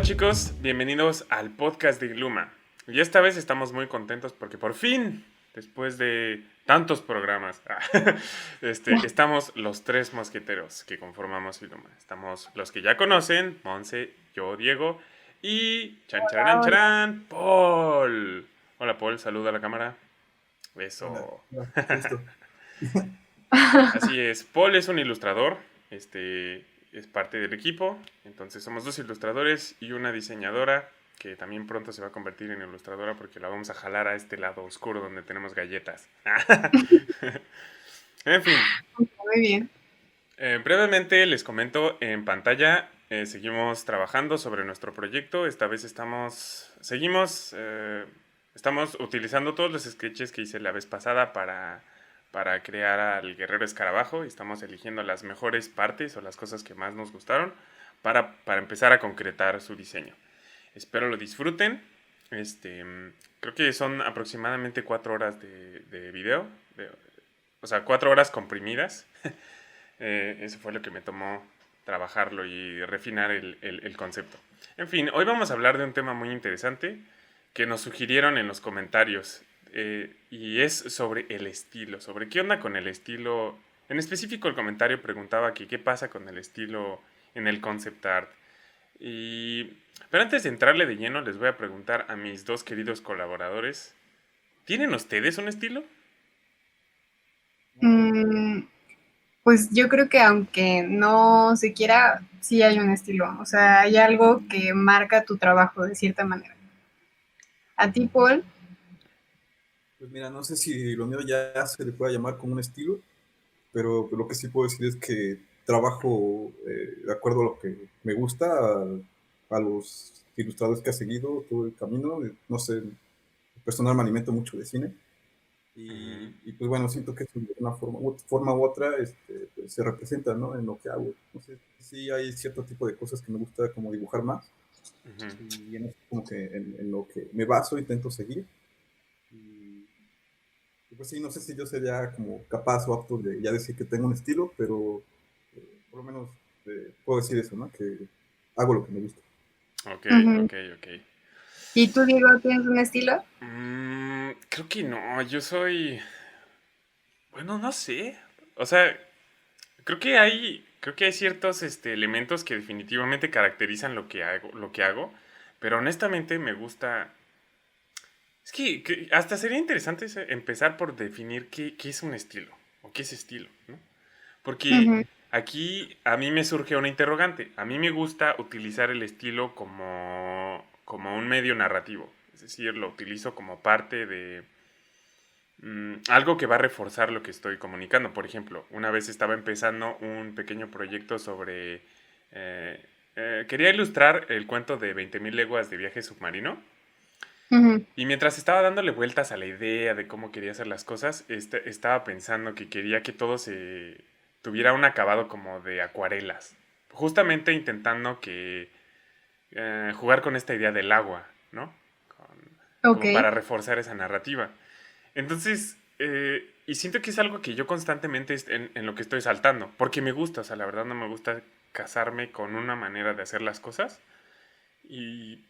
chicos, bienvenidos al podcast de Iluma. Y esta vez estamos muy contentos porque por fin, después de tantos programas, estamos los tres mosqueteros que conformamos Iluma. Estamos los que ya conocen, Monse, yo, Diego y chancharán Hola, charán, Paul. Hola Paul, saluda a la cámara. Hola, Eso. hola, mucho gusto. Así es, Paul es un ilustrador, es parte del equipo, entonces somos dos ilustradores y una diseñadora que también pronto se va a convertir en ilustradora porque la vamos a jalar a este lado oscuro donde tenemos galletas. En fin, muy bien. brevemente les comento en pantalla, seguimos trabajando sobre nuestro proyecto, esta vez estamos utilizando todos los sketches que hice la vez pasada para crear al guerrero escarabajo y estamos eligiendo las mejores partes o las cosas que más nos gustaron para empezar a concretar su diseño. Espero lo disfruten. Creo que son aproximadamente 4 horas de video, o sea, 4 horas comprimidas. Eso fue lo que me tomó trabajarlo y refinar el concepto. En fin, hoy vamos a hablar de un tema muy interesante que nos sugirieron en los comentarios. Y es sobre el estilo, sobre qué onda con el estilo. En específico el comentario preguntaba que qué pasa con el estilo en el concept art. Pero antes de entrarle de lleno les voy a preguntar a mis dos queridos colaboradores, ¿tienen ustedes un estilo? Mm, pues yo creo que aunque no se quiera, sí hay un estilo. O sea, hay algo que marca tu trabajo de cierta manera. A ti, Paul, Pues mira, no sé si lo mío ya se le puede llamar como un estilo, pero lo que sí puedo decir es que trabajo de acuerdo a lo que me gusta, a los ilustradores que ha seguido todo el camino. No sé, personal me alimento mucho de cine Ujú. y pues bueno, siento que eso de una forma u otra pues, se representa, ¿no? En lo que hago. No sé, sí hay cierto tipo de cosas que me gusta como dibujar más Ujú. y en eso como que en lo que me baso intento seguir. Y, y pues sí, no sé si yo sería como capaz o apto de ya decir que tengo un estilo, pero por lo menos puedo decir eso, ¿no? Que hago lo que me gusta. Ok, ujú. ok, ok. ¿Y tú, Diego, tienes un estilo? Creo que no, yo soy... Bueno, no sé. O sea, creo que hay ciertos elementos que definitivamente caracterizan lo que hago, pero honestamente me gusta. Es que hasta sería interesante empezar por definir qué es un estilo o qué es estilo, ¿no? Porque Ujú. aquí a mí me surge una interrogante. A mí me gusta utilizar el estilo como un medio narrativo, es decir, lo utilizo como parte de algo que va a reforzar lo que estoy comunicando. Por ejemplo, una vez estaba empezando un pequeño proyecto sobre... eh, quería ilustrar el cuento de 20.000 leguas de viaje submarino. Ujú. Y mientras estaba dándole vueltas a la idea de cómo quería hacer las cosas, estaba pensando que quería que todo se tuviera un acabado como de acuarelas. Justamente intentando jugar con esta idea del agua, ¿no? Ok. Como para reforzar esa narrativa. Entonces, y siento que es algo que yo constantemente en lo que estoy saltando, porque me gusta, o sea, la verdad no me gusta casarme con una manera de hacer las cosas y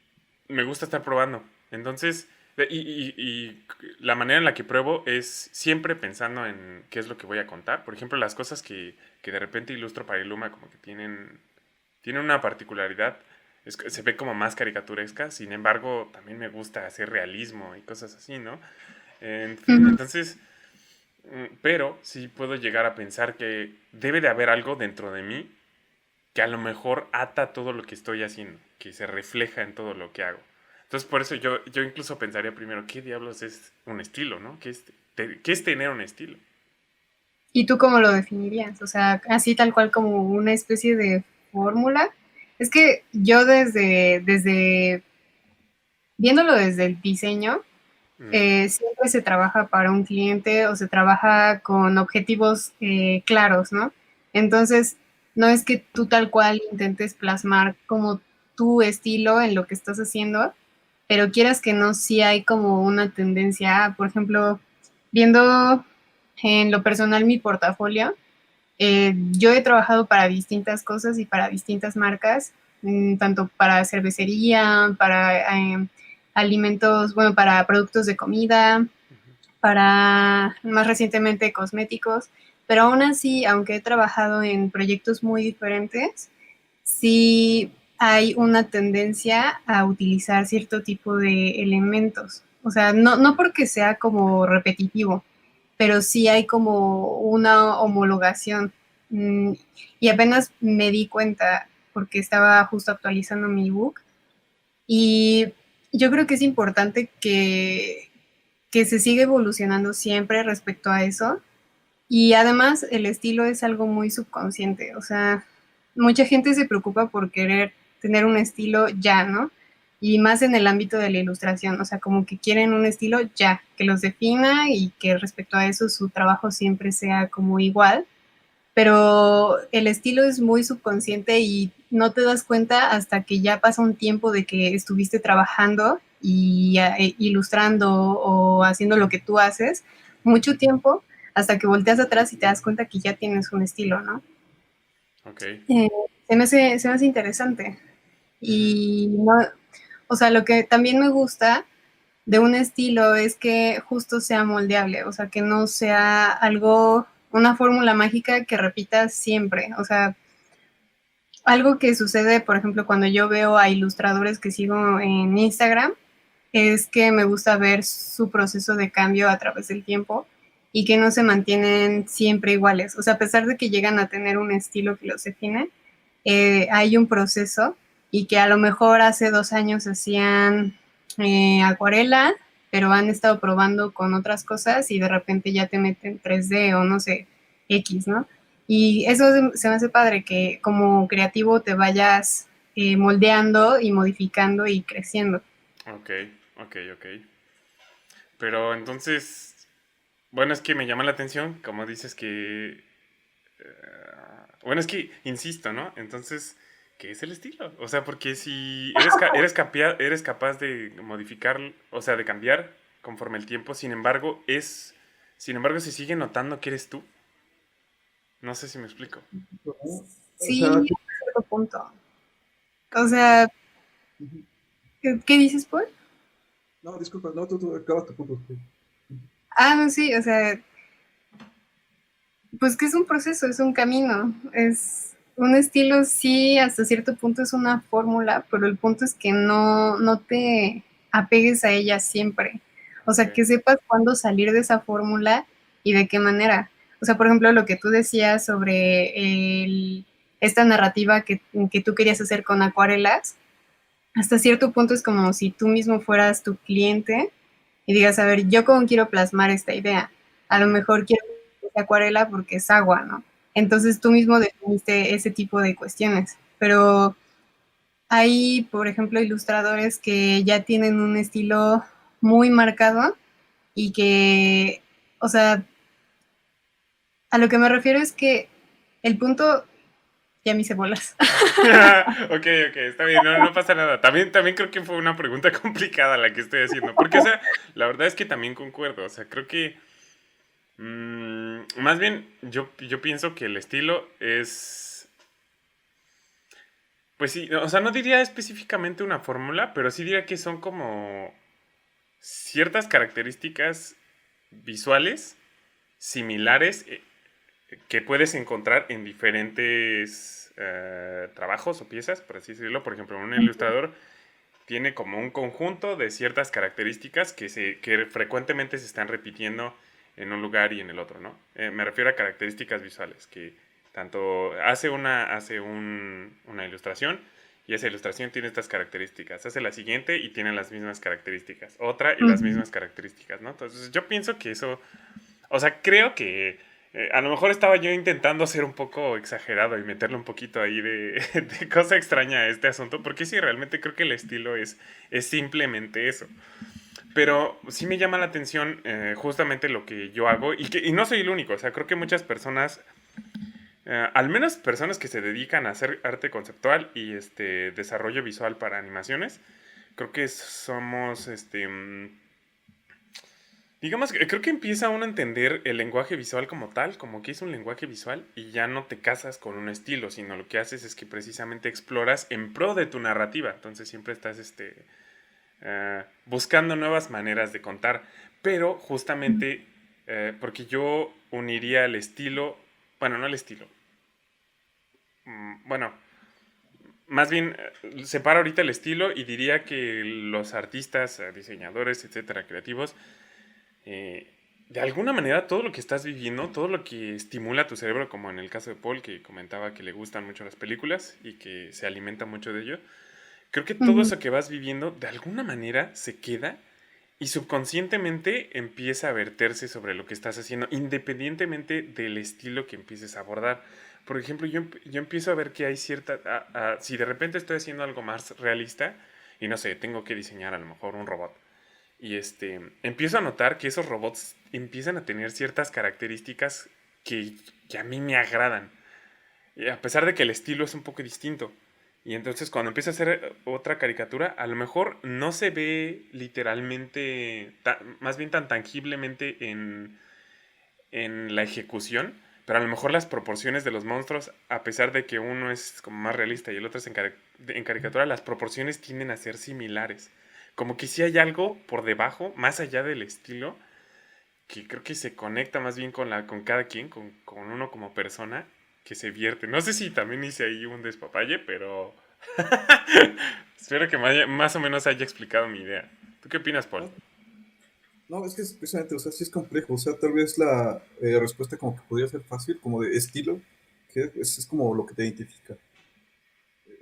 me gusta estar probando. Entonces, y la manera en la que pruebo es siempre pensando en qué es lo que voy a contar. Por ejemplo, las cosas que de repente ilustro para Iluma como que tienen una particularidad. Se ve como más caricaturesca, sin embargo, también me gusta hacer realismo y cosas así, ¿no? En fin, Ujú. entonces, pero sí puedo llegar a pensar que debe de haber algo dentro de mí que a lo mejor ata todo lo que estoy haciendo, que se refleja en todo lo que hago. Entonces, por eso yo incluso pensaría primero, ¿qué diablos es un estilo, no? ¿Qué es tener un estilo? ¿Y tú cómo lo definirías? O sea, así tal cual como una especie de fórmula. Es que yo viéndolo desde el diseño, Mm, siempre se trabaja para un cliente o se trabaja con objetivos claros, ¿no? Entonces, no es que tú tal cual intentes plasmar como tu estilo en lo que estás haciendo, pero quieras que no, sí hay como una tendencia, por ejemplo, viendo en lo personal mi portafolio, yo he trabajado para distintas cosas y para distintas marcas tanto para cervecería, para alimentos, bueno, para productos de comida, para más recientemente cosméticos, pero aún así, aunque he trabajado en proyectos muy diferentes, sí hay una tendencia a utilizar cierto tipo de elementos. O sea, no porque sea como repetitivo, pero sí hay como una homologación. Mm, y apenas me di cuenta porque estaba justo actualizando mi book y yo creo que es importante que se siga evolucionando siempre respecto a eso. Y además el estilo es algo muy subconsciente, o sea, mucha gente se preocupa por querer tener un estilo ya, ¿no? Y más en el ámbito de la ilustración, o sea, como que quieren un estilo ya, que los defina y que respecto a eso su trabajo siempre sea como igual, pero el estilo es muy subconsciente y no te das cuenta hasta que ya pasa un tiempo de que estuviste trabajando y ilustrando o haciendo lo que tú haces, mucho tiempo, hasta que volteas atrás y te das cuenta que ya tienes un estilo, ¿no? Ok. Eh, se me hace interesante. Ujú. Y no, o sea, lo que también me gusta de un estilo es que justo sea moldeable, o sea, que no sea algo, una fórmula mágica que repitas siempre. O sea, algo que sucede, por ejemplo, cuando yo veo a ilustradores que sigo en Instagram, es que me gusta ver su proceso de cambio a través del tiempo y que no se mantienen siempre iguales. O sea, a pesar de que llegan a tener un estilo que los define, hay un proceso y que a lo mejor hace 2 años hacían acuarela, pero han estado probando con otras cosas y de repente ya te meten 3D o no sé, X, ¿no? Y eso se me hace padre, que como creativo te vayas moldeando y modificando y creciendo. Ok, ok, ok. Pero entonces, bueno, es que me llama la atención, como dices que... bueno, es que, insisto, ¿no? Entonces, ¿qué es el estilo? O sea, porque si eres capaz de modificar, o sea, de cambiar conforme el tiempo, sin embargo, se sigue notando que eres tú. No sé si me explico. O Sí, sea, a cierto punto. O sea, ¿qué dices, Paul? no, disculpa, no, tú acabas tu punto. Sí. Ah, no, sí, o sea, pues que es un proceso, es un camino, es un estilo, sí, hasta cierto punto es una fórmula, pero el punto es que no te apegues a ella siempre. O Ok. sea, que sepas cuándo salir de esa fórmula y de qué manera. O sea, por ejemplo, lo que tú decías sobre esta narrativa que tú querías hacer con acuarelas, hasta cierto punto es como si tú mismo fueras tu cliente y digas, a ver, yo cómo quiero plasmar esta idea. A lo Ujú. mejor quiero que sea acuarela porque es agua, ¿no? Entonces tú mismo definiste ese tipo de cuestiones. Pero hay, por ejemplo, ilustradores que ya tienen un estilo muy marcado y que, o sea, a lo que me refiero es que el punto, ya me hice bolas. Ok, ok, está bien, no, no pasa nada. También creo que fue una pregunta complicada la que estoy haciendo. Porque, o sea, la verdad es que también concuerdo. O sea, creo que más bien yo pienso que el estilo es... Pues sí, o sea, no diría específicamente una fórmula, pero sí diría que son como ciertas características visuales similares que puedes encontrar en diferentes trabajos o piezas, por así decirlo. Por ejemplo, un ilustrador tiene como un conjunto de ciertas características que frecuentemente se están repitiendo en un lugar y en el otro, ¿no? Me refiero a características visuales, que tanto una ilustración y esa ilustración tiene estas características, hace la siguiente y tiene las mismas características, otra y las Ujú. mismas características, ¿no? Entonces yo pienso que eso, o sea, creo que a lo mejor estaba yo intentando ser un poco exagerado y meterle un poquito ahí de cosa extraña a este asunto, porque sí, realmente creo que el estilo es simplemente eso. Pero sí me llama la atención justamente lo que yo hago y no soy el único, o sea, creo que muchas personas, al menos personas que se dedican a hacer arte conceptual y desarrollo visual para animaciones, creo que somos Digamos que creo que empieza uno a entender el lenguaje visual como tal, como que es un lenguaje visual y ya no te casas con un estilo, sino lo que haces es que precisamente exploras en pro de tu narrativa. Entonces siempre estás buscando nuevas maneras de contar. Pero justamente porque yo uniría el estilo, bueno, no el estilo, bueno, más bien separo ahorita el estilo y diría que los artistas, diseñadores, etcétera, creativos, eh, de alguna manera todo lo que estás viviendo, todo lo que estimula tu cerebro, como en el caso de Paul, que comentaba que le gustan mucho las películas y que se alimenta mucho de ello, creo que todo Ujú, eso que vas viviendo de alguna manera se queda y subconscientemente empieza a verterse sobre lo que estás haciendo, independientemente del estilo que empieces a abordar. Por ejemplo, yo empiezo a ver que hay cierta... si de repente estoy haciendo algo más realista, y no sé, tengo que diseñar a lo mejor un robot, y empiezo a notar que esos robots empiezan a tener ciertas características que, que a mí me agradan. Y a pesar de que el estilo es un poco distinto. Y entonces cuando empiezo a hacer otra caricatura, a lo mejor no se ve literalmente, más bien tan tangiblemente en la ejecución, pero a lo mejor las proporciones de los monstruos, a pesar de que uno es como más realista y el otro es en caricatura, las proporciones tienden a ser similares. Como que si hay algo por debajo, más allá del estilo, que creo que se conecta más bien con cada quien, con uno como persona, que se vierte. No sé si también hice ahí un despapalle, pero espero que más o menos haya explicado mi idea. ¿Tú qué opinas, Paul? No, no, es que es precisamente, o sea, sí es complejo, o sea, tal vez la respuesta como que podría ser fácil, como de estilo, que es como lo que te identifica.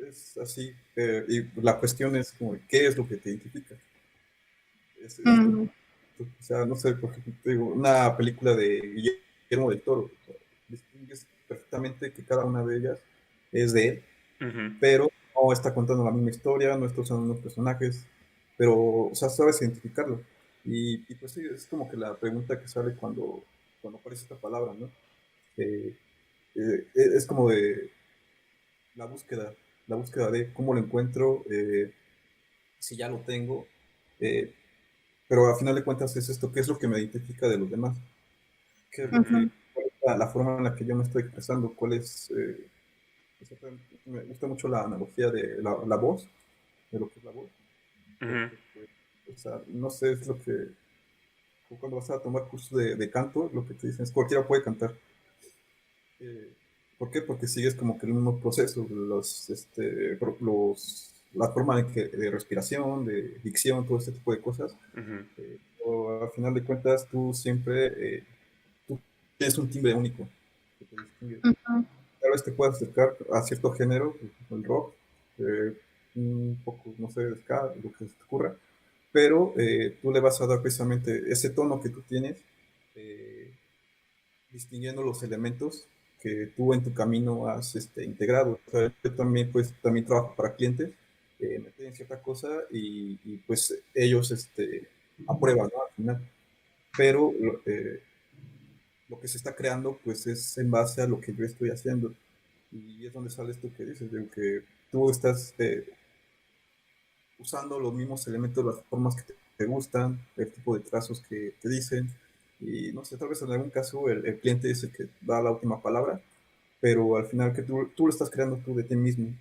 Es así, y la cuestión es como, ¿qué es lo que te identifica? Es como, ujú, o sea, no sé, por ejemplo, te digo, una película de Guillermo del Toro, o sea, distingues perfectamente que cada una de ellas es de él, Ujú, pero no está contando la misma historia, no está usando los personajes, pero, o sea, sabes identificarlo. Y pues sí, es como que la pregunta que sale cuando aparece esta palabra, ¿no? Eh, es como de la búsqueda, la búsqueda de cómo lo encuentro, si ya lo tengo, eh, pero a final de cuentas es esto, ¿qué es lo que me identifica de los demás? ¿Qué es lo ujú, que, cuál es la forma en la que yo me estoy expresando? ¿Cuál es, me gusta mucho la analogía de la voz, de lo que es la voz, ujú. porque, pues, o sea, no sé, es lo que, cuando vas a tomar cursos de canto, lo que te dicen es cualquiera puede cantar. Eh, ¿Por qué? Porque sigues como que el mismo proceso, la forma de respiración, de dicción, todo este tipo de cosas. Ujú, O al final de cuentas, tú tienes un timbre único que te distingue. ujú, Tal vez te puedas acercar a cierto género, por ejemplo, el rock, un poco, no sé, de ska, lo que se te ocurra, pero tú le vas a dar precisamente ese tono que tú tienes, eh, distinguiendo los elementos que tú en tu camino has integrado. O sea, yo también, pues, también trabajo para clientes, me piden cierta cosa y, pues ellos aprueban, ¿no? Al final. Pero lo que se está creando, pues es en base a lo que yo estoy haciendo. Y es donde sale esto que dices, de que tú estás usando los mismos elementos, las formas que te gustan, el tipo de trazos que te dicen. Y no sé, tal vez en algún caso el cliente es el que da la última palabra, pero al final que tú lo estás creando tú de ti mismo.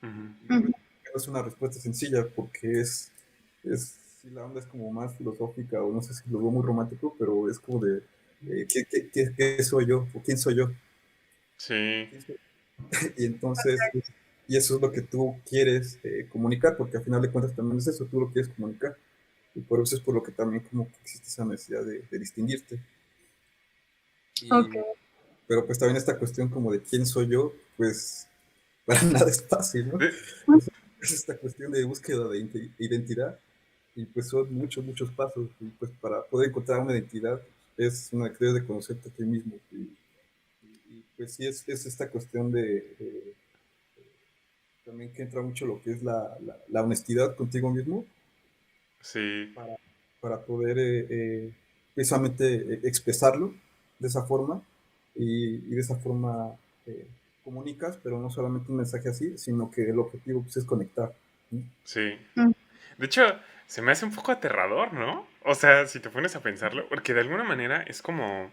ujú. Y por ujú. eso no es una respuesta sencilla, porque si la onda es como más filosófica, o no sé si lo veo muy romántico, pero es como de, ¿qué soy yo? ¿O quién soy yo? Sí. ¿Quién soy? Y entonces, y eso es lo que tú quieres comunicar, porque al final de cuentas también es eso, tú lo quieres comunicar. Y por eso es por lo que también como que existe esa necesidad de distinguirte. Ok. Y, pero pues también esta cuestión como de quién soy yo, pues para nada es fácil, ¿no? De- Es esta cuestión de búsqueda de identidad y pues son muchos, muchos pasos. Y pues para poder encontrar una identidad es una creo de conocerte a ti mismo. Pues sí, es esta cuestión de también que entra mucho lo que es la honestidad contigo mismo sí. para, para poder precisamente expresarlo de esa forma y de esa forma eh, comunicas, pero no solamente un mensaje así, sino que el objetivo pues, es conectar. ¿Sí? Sí. De hecho, se me hace un poco aterrador, ¿no? O sea, si te pones a pensarlo, porque de alguna manera es como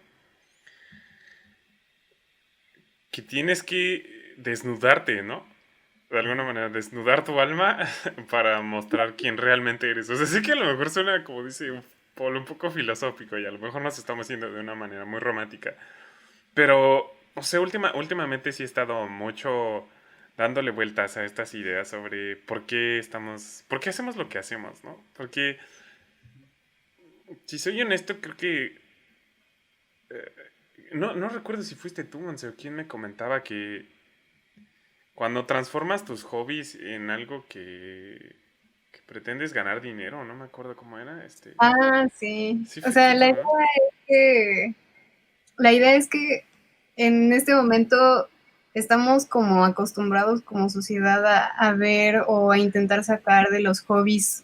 que tienes que desnudarte, ¿no? De alguna manera, desnudar tu alma para mostrar quién realmente eres. O sea, sí que a lo mejor suena, como dice un polo un poco filosófico y a lo mejor nos estamos haciendo de una manera muy romántica. Pero, o sea, últimamente sí he estado mucho dándole vueltas a estas ideas sobre por qué hacemos lo que hacemos, ¿no? Porque, si soy honesto, creo que, no recuerdo si fuiste tú, Monse, o quién me comentaba que cuando transformas tus hobbies en algo que pretendes ganar dinero, no me acuerdo cómo era, Ah, sí. sí O sea, fue tú, ¿no? que, la idea es que en este momento estamos como acostumbrados como sociedad a ver o a intentar sacar de los hobbies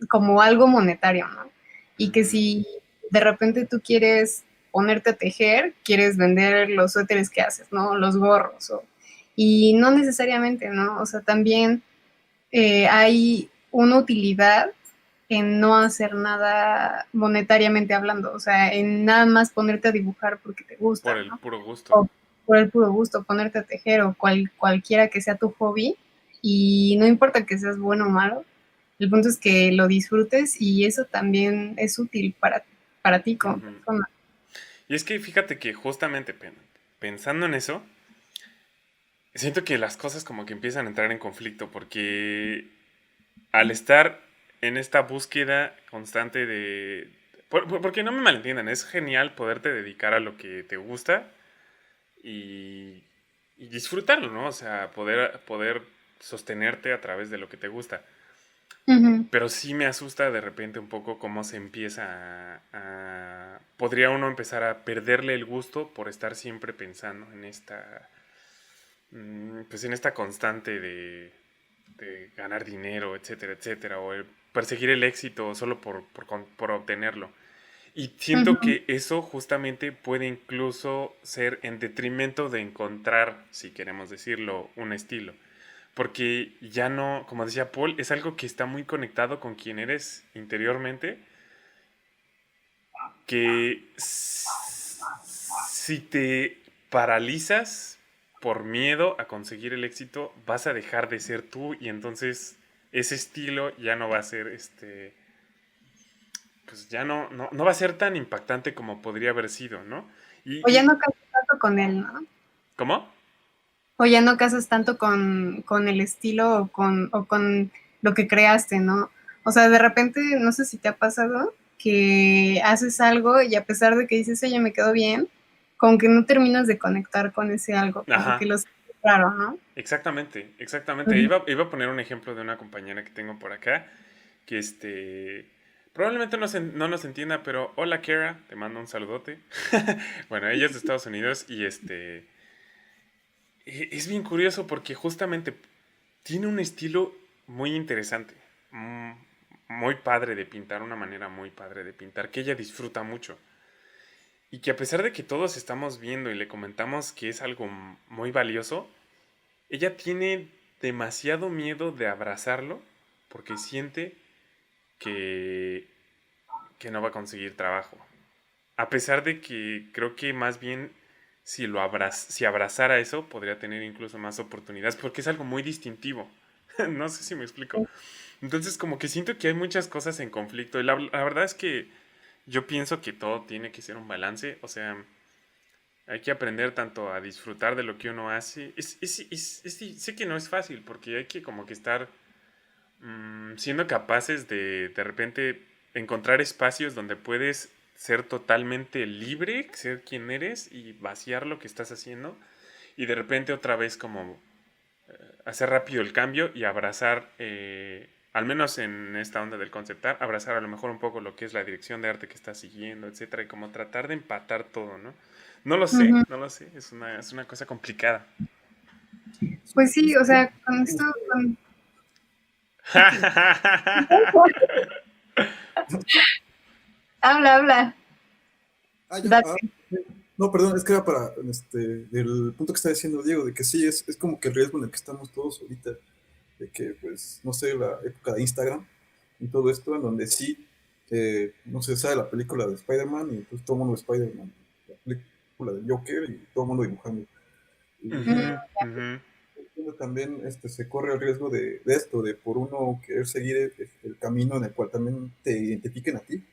como algo monetario, ¿no? Y que Ujú. si de repente tú quieres ponerte a tejer, quieres vender los suéteres que haces, ¿no? Los gorros. Y no necesariamente, ¿no? O sea, también hay una utilidad en no hacer nada monetariamente hablando, o sea, en nada más ponerte a dibujar porque te Por gusta, el ¿no? puro gusto. O por el puro gusto, ponerte a tejer o cualquiera que sea tu hobby y no importa que seas bueno o malo, el punto es que lo disfrutes y eso también es útil para ti como Ujú. persona. Y es que fíjate que justamente pensando en eso, siento que las cosas como que empiezan a entrar en conflicto porque al estar en esta búsqueda constante porque no me malentiendan, es genial poderte dedicar a lo que te gusta y, y disfrutarlo, ¿no? O sea, poder sostenerte a través de lo que te gusta. Ujú, Pero sí me asusta de repente un poco cómo se empieza podría uno empezar a perderle el gusto por estar siempre pensando en pues en esta constante de ganar dinero, etcétera, etcétera, o el perseguir el éxito solo por obtenerlo. Y siento ujú. que eso justamente puede incluso ser en detrimento de encontrar, si queremos decirlo, un estilo. Porque ya no, como decía Paul, es algo que está muy conectado con quien eres interiormente, que si te paralizas por miedo a conseguir el éxito, vas a dejar de ser tú y entonces ese estilo ya no va a ser pues ya no va a ser tan impactante como podría haber sido, ¿no? O ya Y no casas tanto con él, ¿no? ¿cómo? O ya no casas tanto con el estilo o con lo que creaste, ¿no? O sea, de repente, no sé si te ha pasado que haces algo y a pesar de que dices, oye, me quedó bien, como que no terminas de conectar con ese algo, como que Ajá, lo sientes raro, ¿no? exactamente, exactamente. Ujú. Iba a poner un ejemplo de una compañera que tengo por acá, que probablemente no nos entienda, pero hola Kara, te mando un saludote. Bueno, ella es de Estados Unidos y es bien curioso porque justamente tiene un estilo muy interesante, mm, muy padre de pintar, una manera muy padre de pintar, que ella disfruta mucho. Y que a pesar de que todos estamos viendo y le comentamos que es algo muy valioso, ella tiene demasiado miedo de abrazarlo porque siente que, que no va a conseguir trabajo. A pesar de que creo que más bien si abrazara eso, podría tener incluso más oportunidades, porque es algo muy distintivo. No sé si me explico. Entonces, como que siento que hay muchas cosas en conflicto. Y la verdad es que yo pienso que todo tiene que ser un balance. O sea, hay que aprender tanto a disfrutar de lo que uno hace. Sé que no es fácil, porque hay que como que estar siendo capaces de repente encontrar espacios donde puedes ser totalmente libre, ser quien eres y vaciar lo que estás haciendo y de repente otra vez como hacer rápido el cambio y abrazar, al menos en esta onda del conceptar, abrazar a lo mejor un poco lo que es la dirección de arte que estás siguiendo, etcétera, y como tratar de empatar todo, ¿no? Ujú. No lo sé, es una cosa complicada. Pues sí, o sea, con esto, habla, habla, Ya. date. No, perdón, es que era para del punto que está diciendo Diego, de que sí, es como que el riesgo en el que estamos todos ahorita. de que, pues, no sé, la época de Instagram y todo esto, en donde sí, no sé, sale la película de Spider-Man y pues todo el mundo de Spider-Man, la película de Joker y todo el mundo dibujando. Y Ujú, ujú. también se corre el riesgo de esto, de por uno querer seguir el camino en el cual también te identifiquen a ti.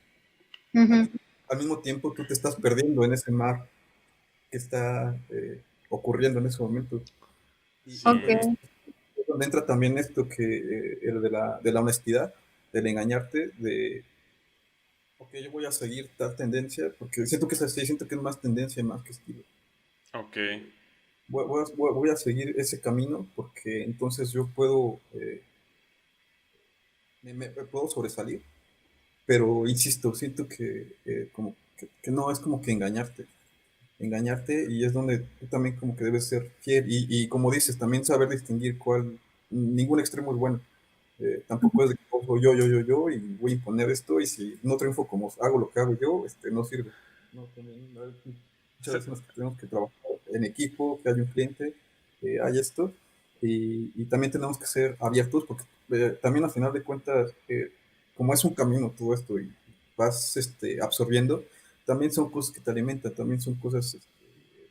Al, Ujú. al mismo tiempo tú te estás perdiendo en ese mar que está ocurriendo en ese momento. Y Sí, pues Ok. es donde entra también esto que el de la honestidad, del engañarte, de, ok, yo voy a seguir tal tendencia, porque siento que es así, siento que es más tendencia más que estilo. ok. Voy a seguir ese camino porque entonces yo puedo, me puedo sobresalir, pero insisto, siento que, como que no es como que engañarte y es donde tú también como que debes ser fiel y como dices, también saber distinguir cuál, ningún extremo es bueno. Tampoco es de que "Oh, soy yo y voy a imponer esto y si no triunfo como hago lo que hago yo, no sirve. No, también, hay muchas Se- veces en las que tenemos que trabajar en equipo, que haya un cliente, hay esto y también tenemos que ser abiertos porque también al final de cuentas, como es un camino todo esto y vas absorbiendo, también son cosas que te alimentan, también son cosas,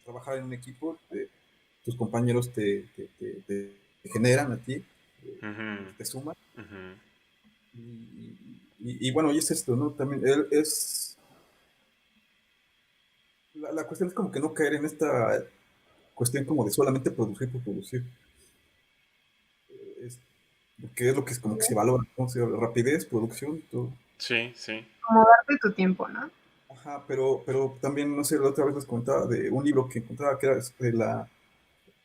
trabajar en un equipo, tus compañeros te generan a ti, ujú, te suman. ujú. Y bueno, y es esto, ¿no? También él es, la cuestión es como que no caer en esta cuestión como de solamente producir por producir, es, porque es lo que es como que se valora, ¿no? O sea, rapidez, producción, todo. Sí, sí. Como darte tu tiempo, ¿no? Ajá, pero también, no sé, la otra vez les contaba de un libro que encontraba que era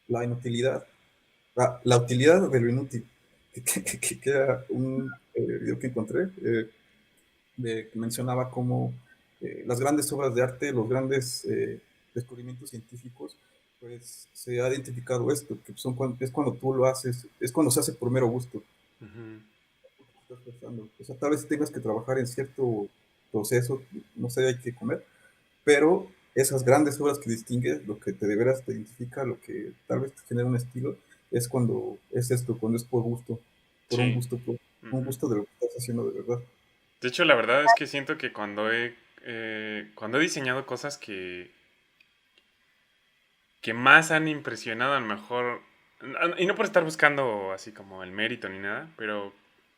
la inutilidad, la utilidad de lo inútil, que era un video que encontré, que mencionaba cómo las grandes obras de arte, los grandes descubrimientos científicos, pues se ha identificado esto, que es cuando tú lo haces, es cuando se hace por mero gusto, Ujú. porque te estás pensando. O sea, tal vez tengas que trabajar en cierto proceso, no sé, hay que comer, pero esas grandes obras que distingues, lo que te de veras te identifica, lo que tal vez te genera un estilo, es cuando es esto, cuando es por Sí. un Ujú. gusto de lo que estás haciendo de verdad. De hecho, la verdad es que siento que cuando he diseñado cosas que más han impresionado, a lo mejor, y no por estar buscando así como el mérito ni nada, pero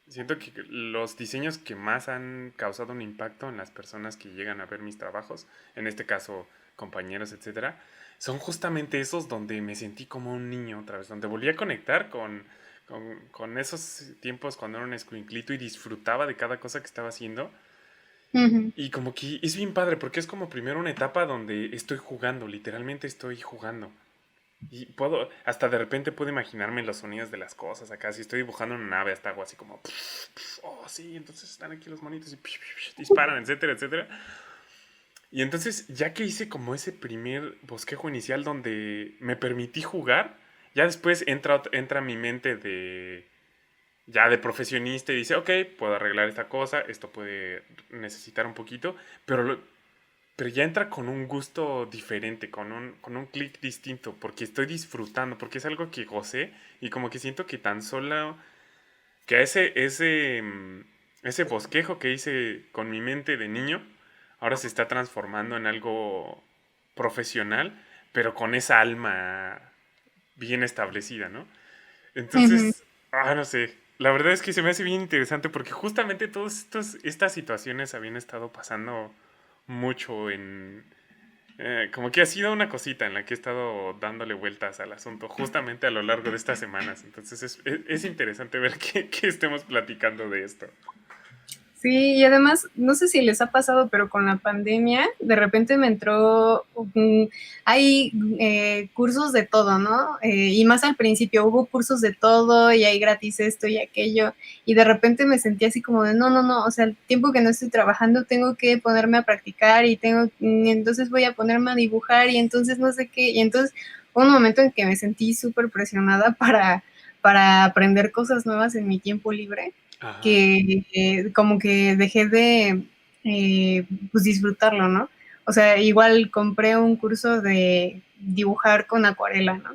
siento que los diseños que más han causado un impacto en las personas que llegan a ver mis trabajos, en este caso compañeros, etcétera, son justamente esos donde me sentí como un niño otra vez, donde volví a conectar con esos tiempos cuando era un escuinclito y disfrutaba de cada cosa que estaba haciendo. Ujú. Y como que es bien padre porque es como primero una etapa donde estoy jugando, literalmente estoy jugando. Y puedo, hasta de repente puedo imaginarme los sonidos de las cosas acá. Si estoy dibujando una nave, hasta hago así como, oh sí, entonces están aquí los monitos y disparan, etcétera, etcétera. Y entonces, ya que hice como ese primer bosquejo inicial donde me permití jugar, ya después entra mi mente ya de profesionista y dice, ok, puedo arreglar esta cosa, esto puede necesitar un poquito, pero ya entra con un gusto diferente, con un clic distinto, porque estoy disfrutando, porque es algo que gocé y como que siento que tan solo, que ese bosquejo que hice con mi mente de niño, ahora se está transformando en algo profesional, pero con esa alma bien establecida, ¿no? Ujú. Entonces, no sé. La verdad es que se me hace bien interesante porque justamente todas estas situaciones habían estado pasando mucho como que ha sido una cosita en la que he estado dándole vueltas al asunto justamente a lo largo de estas semanas. Entonces es interesante ver que estemos platicando de esto. Sí, y además, no sé si les ha pasado, pero con la pandemia, de repente me entró, hay cursos de todo, ¿no? Y más al principio hubo cursos de todo y hay gratis esto y aquello, y de repente me sentí así como de, no, no, no, o sea, el tiempo que no estoy trabajando tengo que ponerme a practicar y entonces voy a ponerme a dibujar y entonces no sé qué, y entonces hubo un momento en que me sentí súper presionada para aprender cosas nuevas en mi tiempo libre Ajá. que como que dejé de pues disfrutarlo, ¿no? O sea, igual compré un curso de dibujar con acuarela, ¿no?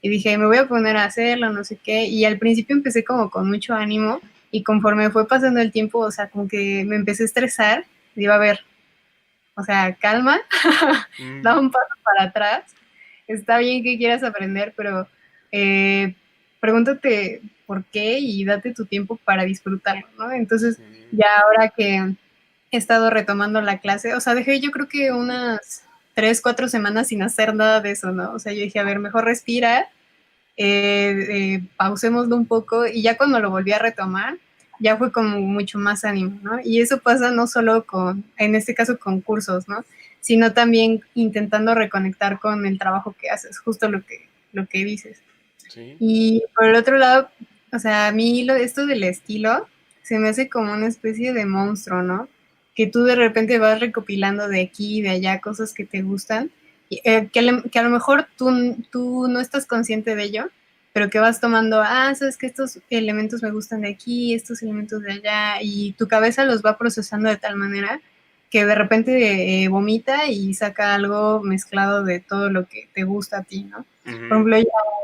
y dije, me voy a poner a hacerlo, no sé qué, y al principio empecé como con mucho ánimo, y conforme fue pasando el tiempo, o sea, como que me empecé a estresar, digo, a ver, o sea, calma, da un paso para atrás, está bien que quieras aprender, pero eh, pregúntate por qué y date tu tiempo para disfrutarlo, ¿no? Entonces, ya ahora que he estado retomando la clase, o sea, dejé yo creo que unas 3, 4 semanas sin hacer nada de eso, ¿no? O sea, yo dije, a ver, mejor respira, pausémoslo un poco, y ya cuando lo volví a retomar, ya fue como mucho más ánimo, ¿no? Y eso pasa no solo con, en este caso, con cursos, ¿no? Sino también intentando reconectar con el trabajo que haces, justo lo que dices. Sí. Y por el otro lado, o sea, a mí esto del estilo se me hace como una especie de monstruo, ¿no? Que tú de repente vas recopilando de aquí y de allá cosas que te gustan, y, que a lo mejor tú no estás consciente de ello, pero que vas tomando, sabes que estos elementos me gustan de aquí, estos elementos de allá, y tu cabeza los va procesando de tal manera que de repente vomita y saca algo mezclado de todo lo que te gusta a ti, ¿no? Por ejemplo,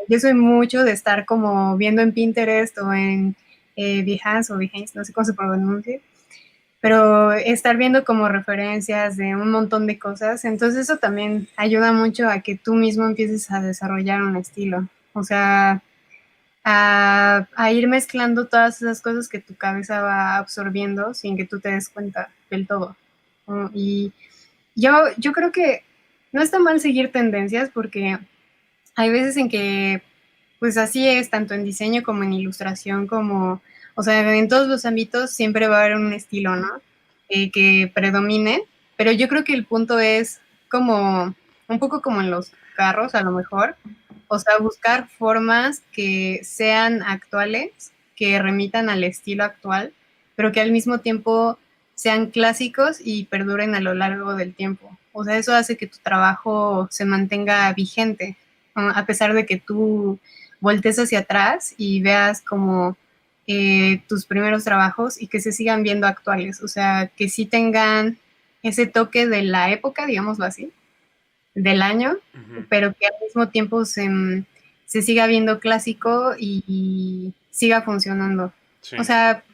yo soy mucho de estar como viendo en Pinterest o en Behance, no sé cómo se pronuncia, pero estar viendo como referencias de un montón de cosas, entonces eso también ayuda mucho a que tú mismo empieces a desarrollar un estilo, o sea, a ir mezclando todas esas cosas que tu cabeza va absorbiendo sin que tú te des cuenta del todo. Y yo creo que no está mal seguir tendencias porque hay veces en que, pues así es, tanto en diseño como en ilustración, como, o sea, en todos los ámbitos siempre va a haber un estilo, ¿no? Que predomine, pero yo creo que el punto es como, un poco como en los carros, a lo mejor, o sea, buscar formas que sean actuales, que remitan al estilo actual, pero que al mismo tiempo sean clásicos y perduren a lo largo del tiempo. O sea, eso hace que tu trabajo se mantenga vigente, a pesar de que tú voltees hacia atrás y veas como tus primeros trabajos y que se sigan viendo actuales, o sea, que sí tengan ese toque de la época, digámoslo así, del año, pero que al mismo tiempo se siga viendo clásico y siga funcionando. Sí. O sea,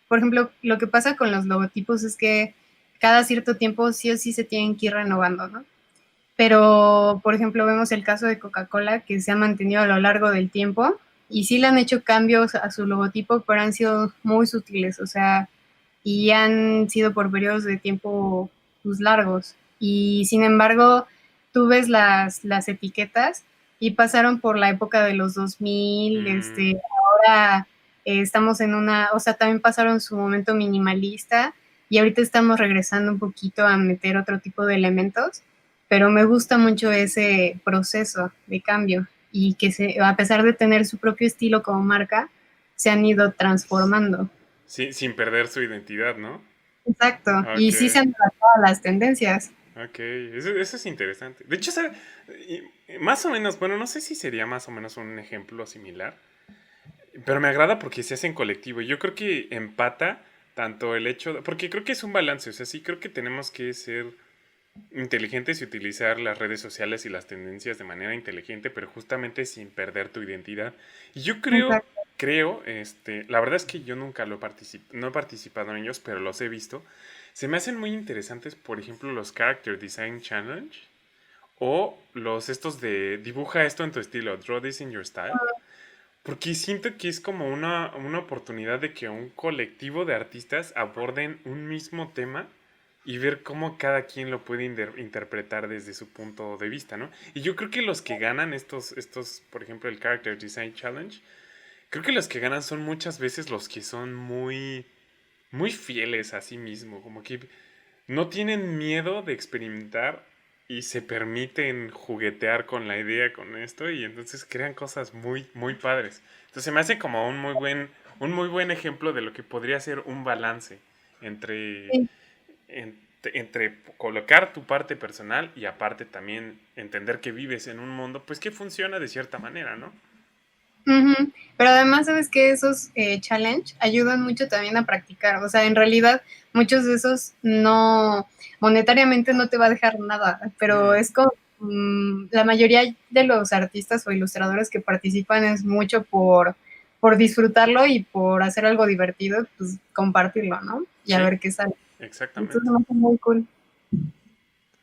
por ejemplo, lo que pasa con los logotipos es que cada cierto tiempo sí o sí se tienen que ir renovando, ¿no? Pero, por ejemplo, vemos el caso de Coca-Cola, que se ha mantenido a lo largo del tiempo y sí le han hecho cambios a su logotipo, pero han sido muy sutiles, o sea, y han sido por periodos de tiempo pues, largos. Y sin embargo, tú ves las etiquetas y pasaron por la época de los 2000, ahora estamos en una, o sea, también pasaron su momento minimalista y ahorita estamos regresando un poquito a meter otro tipo de elementos, pero me gusta mucho ese proceso de cambio y que a pesar de tener su propio estilo como marca, se han ido transformando. Sí, sin perder su identidad, ¿no? Exacto, y Ok, sí se han adaptado a las tendencias. ok, eso es interesante. De hecho, ¿sabe? Más o menos, bueno, no sé si sería más o menos un ejemplo similar, pero me agrada porque se hace en colectivo. Yo creo que empata tanto el hecho, porque creo que es un balance, o sea, sí creo que tenemos que ser inteligentes y utilizar las redes sociales y las tendencias de manera inteligente, pero justamente sin perder tu identidad. Y yo Exacto. la verdad es que yo nunca no he participado en ellos, pero los he visto. Se me hacen muy interesantes, por ejemplo, los Character Design Challenge o los estos de dibuja esto en tu estilo, draw this in your style. Porque siento que es como una oportunidad de que un colectivo de artistas aborden un mismo tema y ver cómo cada quien lo puede interpretar desde su punto de vista, ¿no? Y yo creo que los que ganan por ejemplo, el Character Design Challenge, creo que los que ganan son muchas veces los que son muy fieles a sí mismo, como que no tienen miedo de experimentar y se permiten juguetear con la idea, con esto, y entonces crean cosas muy padres. Entonces me hace como un muy buen ejemplo de lo que podría ser un balance entre, Sí. entre colocar tu parte personal y aparte también entender que vives en un mundo, pues que funciona de cierta manera, ¿no? Ujú. Pero además, sabes que esos challenge ayudan mucho también a practicar. O sea, en realidad, muchos de esos no, monetariamente no te va a dejar nada, pero Mm, es como la mayoría de los artistas o ilustradores que participan es mucho por disfrutarlo y por hacer algo divertido, pues compartirlo, ¿no? Y a Sí, ver qué sale. Entonces exactamente. me hace muy cool.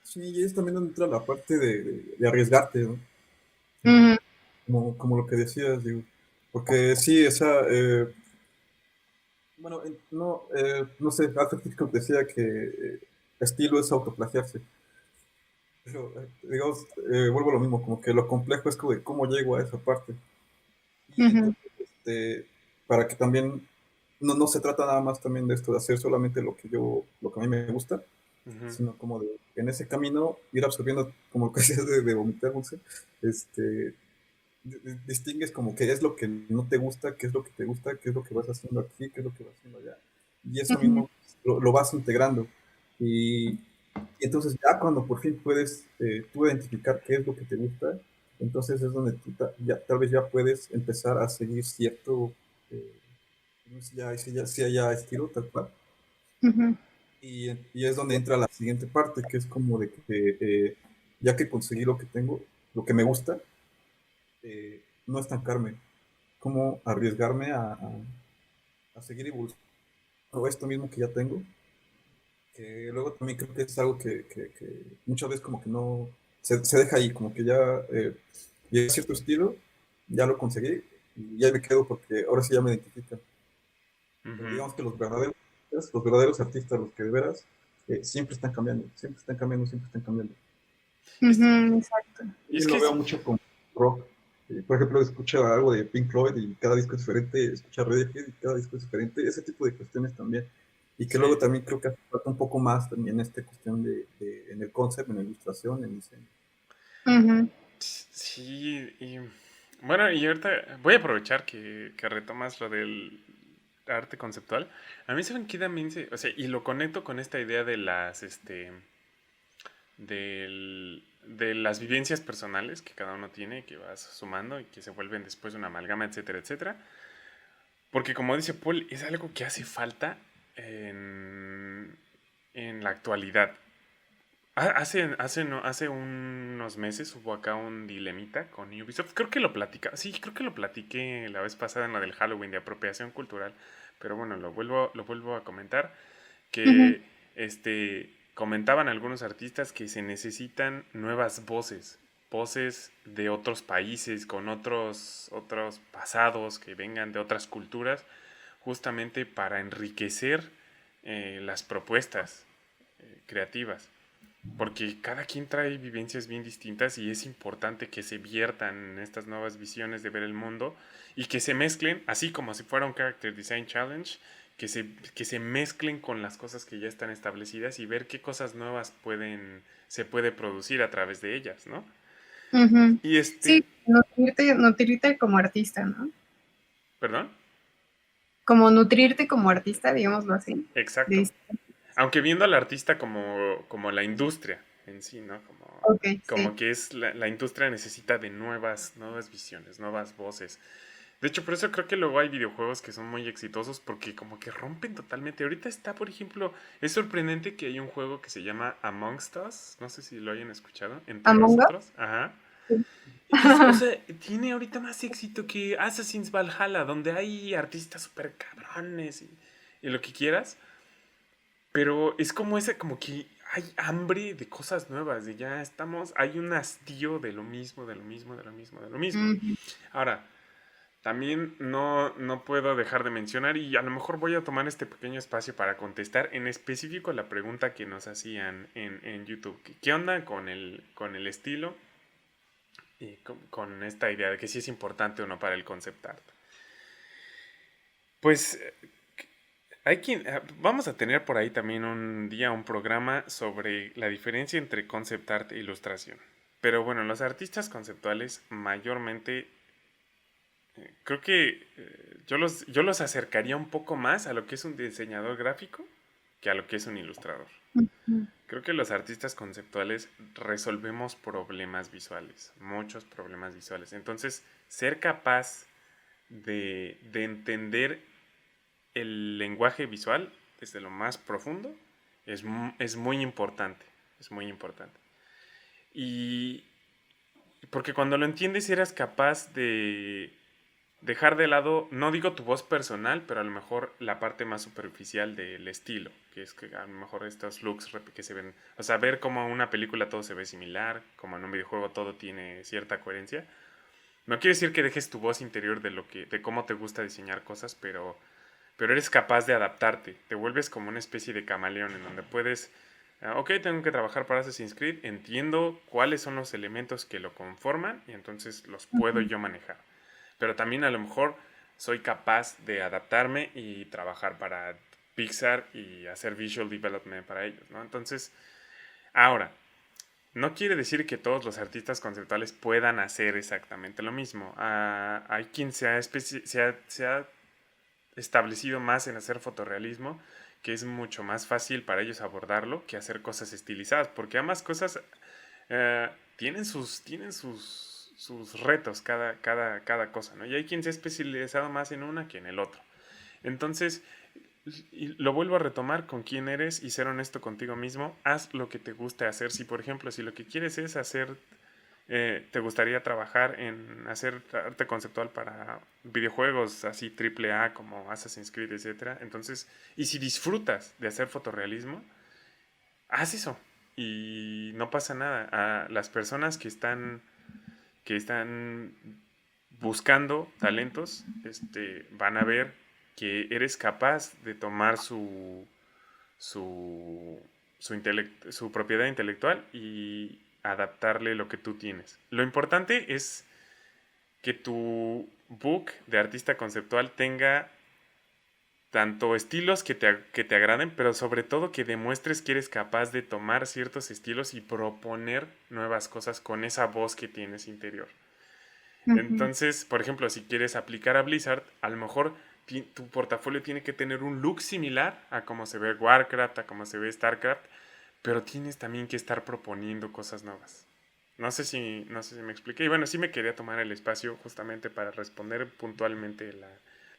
Sí, y es también donde entra la parte de arriesgarte, ¿no? Como, Ujú, como lo que decías, digo. Porque sí, esa, bueno, no sé, Alfred Hitchcock decía que estilo es autoplagiarse. Pero, digamos, vuelvo a lo mismo, como que lo complejo es como de cómo llego a esa parte. Y ujú, entonces, para que también, no se trata nada más también de esto, de hacer solamente lo que a mí me gusta, Ujú, sino como de, en ese camino, ir absorbiendo, como lo que decías de vomitar, Monse, este, distingues como qué es lo que no te gusta, qué es lo que te gusta, qué es lo que vas haciendo aquí, qué es lo que vas haciendo allá. Y eso ujú, mismo lo vas integrando. Y entonces ya cuando por fin puedes tú identificar qué es lo que te gusta, entonces es donde tú ya, tal vez ya puedes empezar a seguir cierto, no sé si haya estilo tal cual. ujú, Y es donde entra la siguiente parte, que es como de que ya que conseguí lo que tengo, lo que me gusta, no estancarme, como arriesgarme a seguir evolucionando esto mismo que ya tengo, que luego también creo que es algo que muchas veces como que no se deja ahí, como que ya llegué a cierto estilo, ya lo conseguí y ya me quedo porque ahora sí ya me identifican. Pero ujú. digamos que los verdaderos artistas, los que de veras siempre están cambiando, siempre están cambiando, siempre están cambiando. Es- ujú, exacto. y Y es lo que veo mucho con rock. Por ejemplo, escucha algo de Pink Floyd y cada disco es diferente, escucha Radiohead y cada disco es diferente, ese tipo de cuestiones también. Y que luego sí, también creo que hace falta un poco más también esta cuestión en el concept, en la ilustración, en el diseño. Ujú, sí, y bueno, y ahorita voy a aprovechar que retomas lo del arte conceptual. A mí saben que también o sea, y lo conecto con esta idea de de las vivencias personales que cada uno tiene, que vas sumando y que se vuelven después una amalgama, etcétera, etcétera. Porque como dice Paul, es algo que hace falta en la actualidad. Hace unos meses hubo acá un dilemita con Ubisoft. Creo que lo platica. Sí, creo que lo platiqué la vez pasada en la del Halloween de apropiación cultural. Pero bueno, lo vuelvo a comentar. ujú, Que comentaban algunos artistas que se necesitan nuevas voces. Voces de otros países, con otros pasados, que vengan de otras culturas, justamente para enriquecer las propuestas creativas, porque cada quien trae vivencias bien distintas y es importante que se viertan en estas nuevas visiones de ver el mundo y que se mezclen, así como si fuera un Character Design Challenge, que se mezclen con las cosas que ya están establecidas y ver qué cosas nuevas se puede producir a través de ellas, ¿no? ujú. Y Sí, nutrirte como artista, ¿no? perdón, Como nutrirte como artista, digámoslo así. exacto. De- Aunque viendo al artista como la industria en sí, ¿no? Como, ok, sí. como que es la industria necesita de nuevas visiones, nuevas voces. De hecho, por eso creo que luego hay videojuegos que son muy exitosos porque como que rompen totalmente. Ahorita está, por ejemplo, es sorprendente que hay un juego que se llama Amongst Us. No sé si lo hayan escuchado. Entre Among Us. nosotros. Ajá. Sí. O sea, tiene ahorita más éxito que Assassin's Valhalla, donde hay artistas súper cabrones y lo que quieras. Pero es como ese, como que hay hambre de cosas nuevas, de ya estamos, hay un hastío de lo mismo, de lo mismo, de lo mismo, de lo mismo. Ujú, Ahora, también no puedo dejar de mencionar, y a lo mejor voy a tomar este pequeño espacio para contestar en específico la pregunta que nos hacían en YouTube. ¿Qué onda con el estilo y con esta idea de que si es importante o no para el concept art? Pues vamos a tener por ahí también un día un programa sobre la diferencia entre concept art e ilustración. Pero bueno, los artistas conceptuales mayormente creo que yo los acercaría un poco más a lo que es un diseñador gráfico que a lo que es un ilustrador. ujú, Creo que los artistas conceptuales resolvemos problemas visuales, muchos problemas visuales. Entonces, ser capaz de entender el lenguaje visual desde lo más profundo es muy importante. Es muy importante. Y porque cuando lo entiendes eras capaz de dejar de lado, no digo tu voz personal, pero a lo mejor la parte más superficial del estilo, que es que a lo mejor estos looks que se ven, o sea, ver cómo en una película todo se ve similar, como en un videojuego todo tiene cierta coherencia. No quiere decir que dejes tu voz interior de cómo te gusta diseñar cosas, pero eres capaz de adaptarte, te vuelves como una especie de camaleón en donde puedes, ok, tengo que trabajar para Assassin's Creed, entiendo cuáles son los elementos que lo conforman y entonces los puedo Ujú. yo manejar. Pero también a lo mejor soy capaz de adaptarme y trabajar para Pixar y hacer visual development para ellos, ¿no? Entonces, ahora, no quiere decir que todos los artistas conceptuales puedan hacer exactamente lo mismo. Hay quien se ha establecido más en hacer fotorrealismo, que es mucho más fácil para ellos abordarlo que hacer cosas estilizadas, porque ambas cosas sus retos cada cosa, ¿no? Y hay quien se ha especializado más en una que en el otro. Entonces, y lo vuelvo a retomar con quién eres y ser honesto contigo mismo. Haz lo que te guste hacer. Si, por ejemplo, si lo que quieres es hacer, te gustaría trabajar en hacer arte conceptual para videojuegos así triple A como Assassin's Creed, etcétera. Entonces, y si disfrutas de hacer fotorrealismo, haz eso y no pasa nada. A las personas que están buscando talentos, van a ver que eres capaz de tomar su, su propiedad intelectual y adaptarle lo que tú tienes. Lo importante es que tu book de artista conceptual tenga tanto estilos que te agraden, pero sobre todo que demuestres que eres capaz de tomar ciertos estilos y proponer nuevas cosas con esa voz que tienes interior. Ujú. Entonces, por ejemplo, si quieres aplicar a Blizzard, a lo mejor tu portafolio tiene que tener un look similar a cómo se ve Warcraft, a cómo se ve Starcraft, pero tienes también que estar proponiendo cosas nuevas. No sé si me expliqué. Y bueno, sí me quería tomar el espacio justamente para responder puntualmente la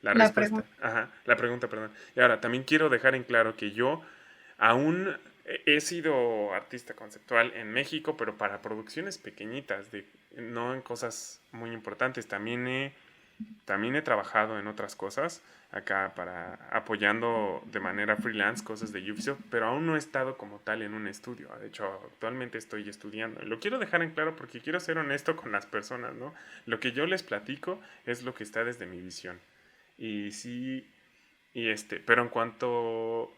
La respuesta. pregunta. Ajá, la pregunta, perdón. Y ahora, también quiero dejar en claro que yo aún he sido artista conceptual en México, pero para producciones pequeñitas, no en cosas muy importantes. También he trabajado en otras cosas acá para apoyando de manera freelance cosas de Ubisoft, pero aún no he estado como tal en un estudio. De hecho, actualmente estoy estudiando. Lo quiero dejar en claro porque quiero ser honesto con las personas, ¿no? Lo que yo les platico es lo que está desde mi visión. Y sí, pero en cuanto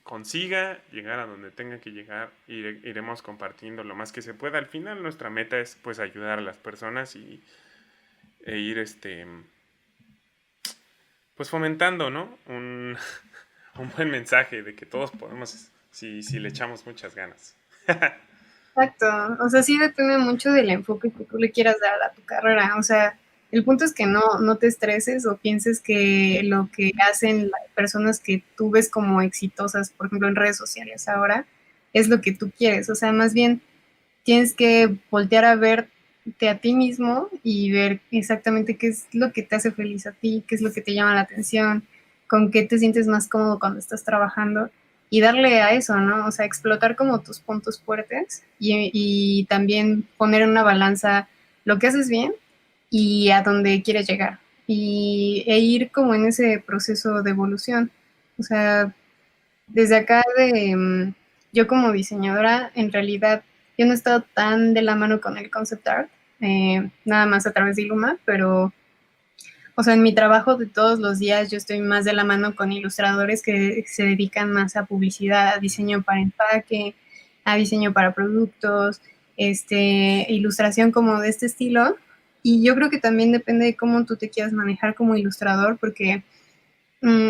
consiga llegar a donde tenga que llegar, iremos compartiendo lo más que se pueda. Al final nuestra meta es pues ayudar a las personas e ir pues fomentando, ¿no? Un buen mensaje de que todos podemos si le echamos muchas ganas. Exacto, o sea, sí depende mucho del enfoque que tú le quieras dar a tu carrera, o sea, el punto es que no te estreses o pienses que lo que hacen las personas que tú ves como exitosas, por ejemplo, en redes sociales ahora, es lo que tú quieres, o sea, más bien tienes que voltear a verte a ti mismo y ver exactamente qué es lo que te hace feliz a ti, qué es lo que te llama la atención, con qué te sientes más cómodo cuando estás trabajando y darle a eso, ¿no? O sea, explotar como tus puntos fuertes y también poner en una balanza lo que haces bien y a dónde quieres llegar e ir como en ese proceso de evolución. O sea, desde acá yo como diseñadora, en realidad yo no he estado tan de la mano con el concept art, nada más a través de Illuma, pero, o sea, en mi trabajo de todos los días yo estoy más de la mano con ilustradores que se dedican más a publicidad, a diseño para empaque, a diseño para productos, ilustración como de este estilo. Y yo creo que también depende de cómo tú te quieras manejar como ilustrador, porque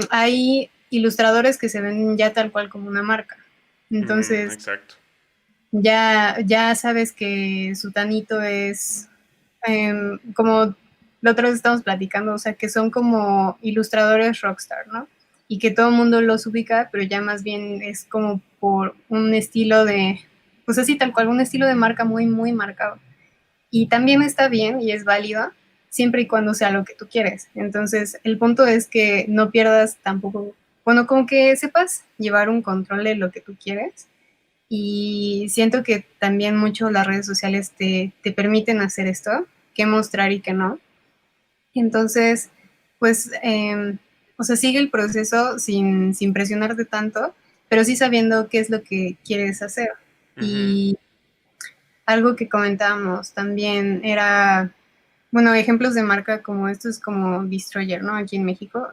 hay ilustradores que se ven ya tal cual como una marca. Entonces, Exacto. ya sabes que Sutanito es como la otra vez estamos platicando, o sea, que son como ilustradores rockstar, ¿no? Y que todo el mundo los ubica, pero ya más bien es como por un estilo pues así tal cual, un estilo de marca muy, muy marcado. Y también está bien y es válido siempre y cuando sea lo que tú quieres. Entonces, el punto es que no pierdas tampoco, bueno, como que sepas llevar un control de lo que tú quieres y siento que también mucho las redes sociales te permiten hacer esto, qué mostrar y qué no. Entonces, pues, o sea, sigue el proceso sin presionarte tanto, pero sí sabiendo qué es lo que quieres hacer. Ujú. Y algo que comentábamos también era, bueno, ejemplos de marca como estos, como Destroyer, ¿no? Aquí en México.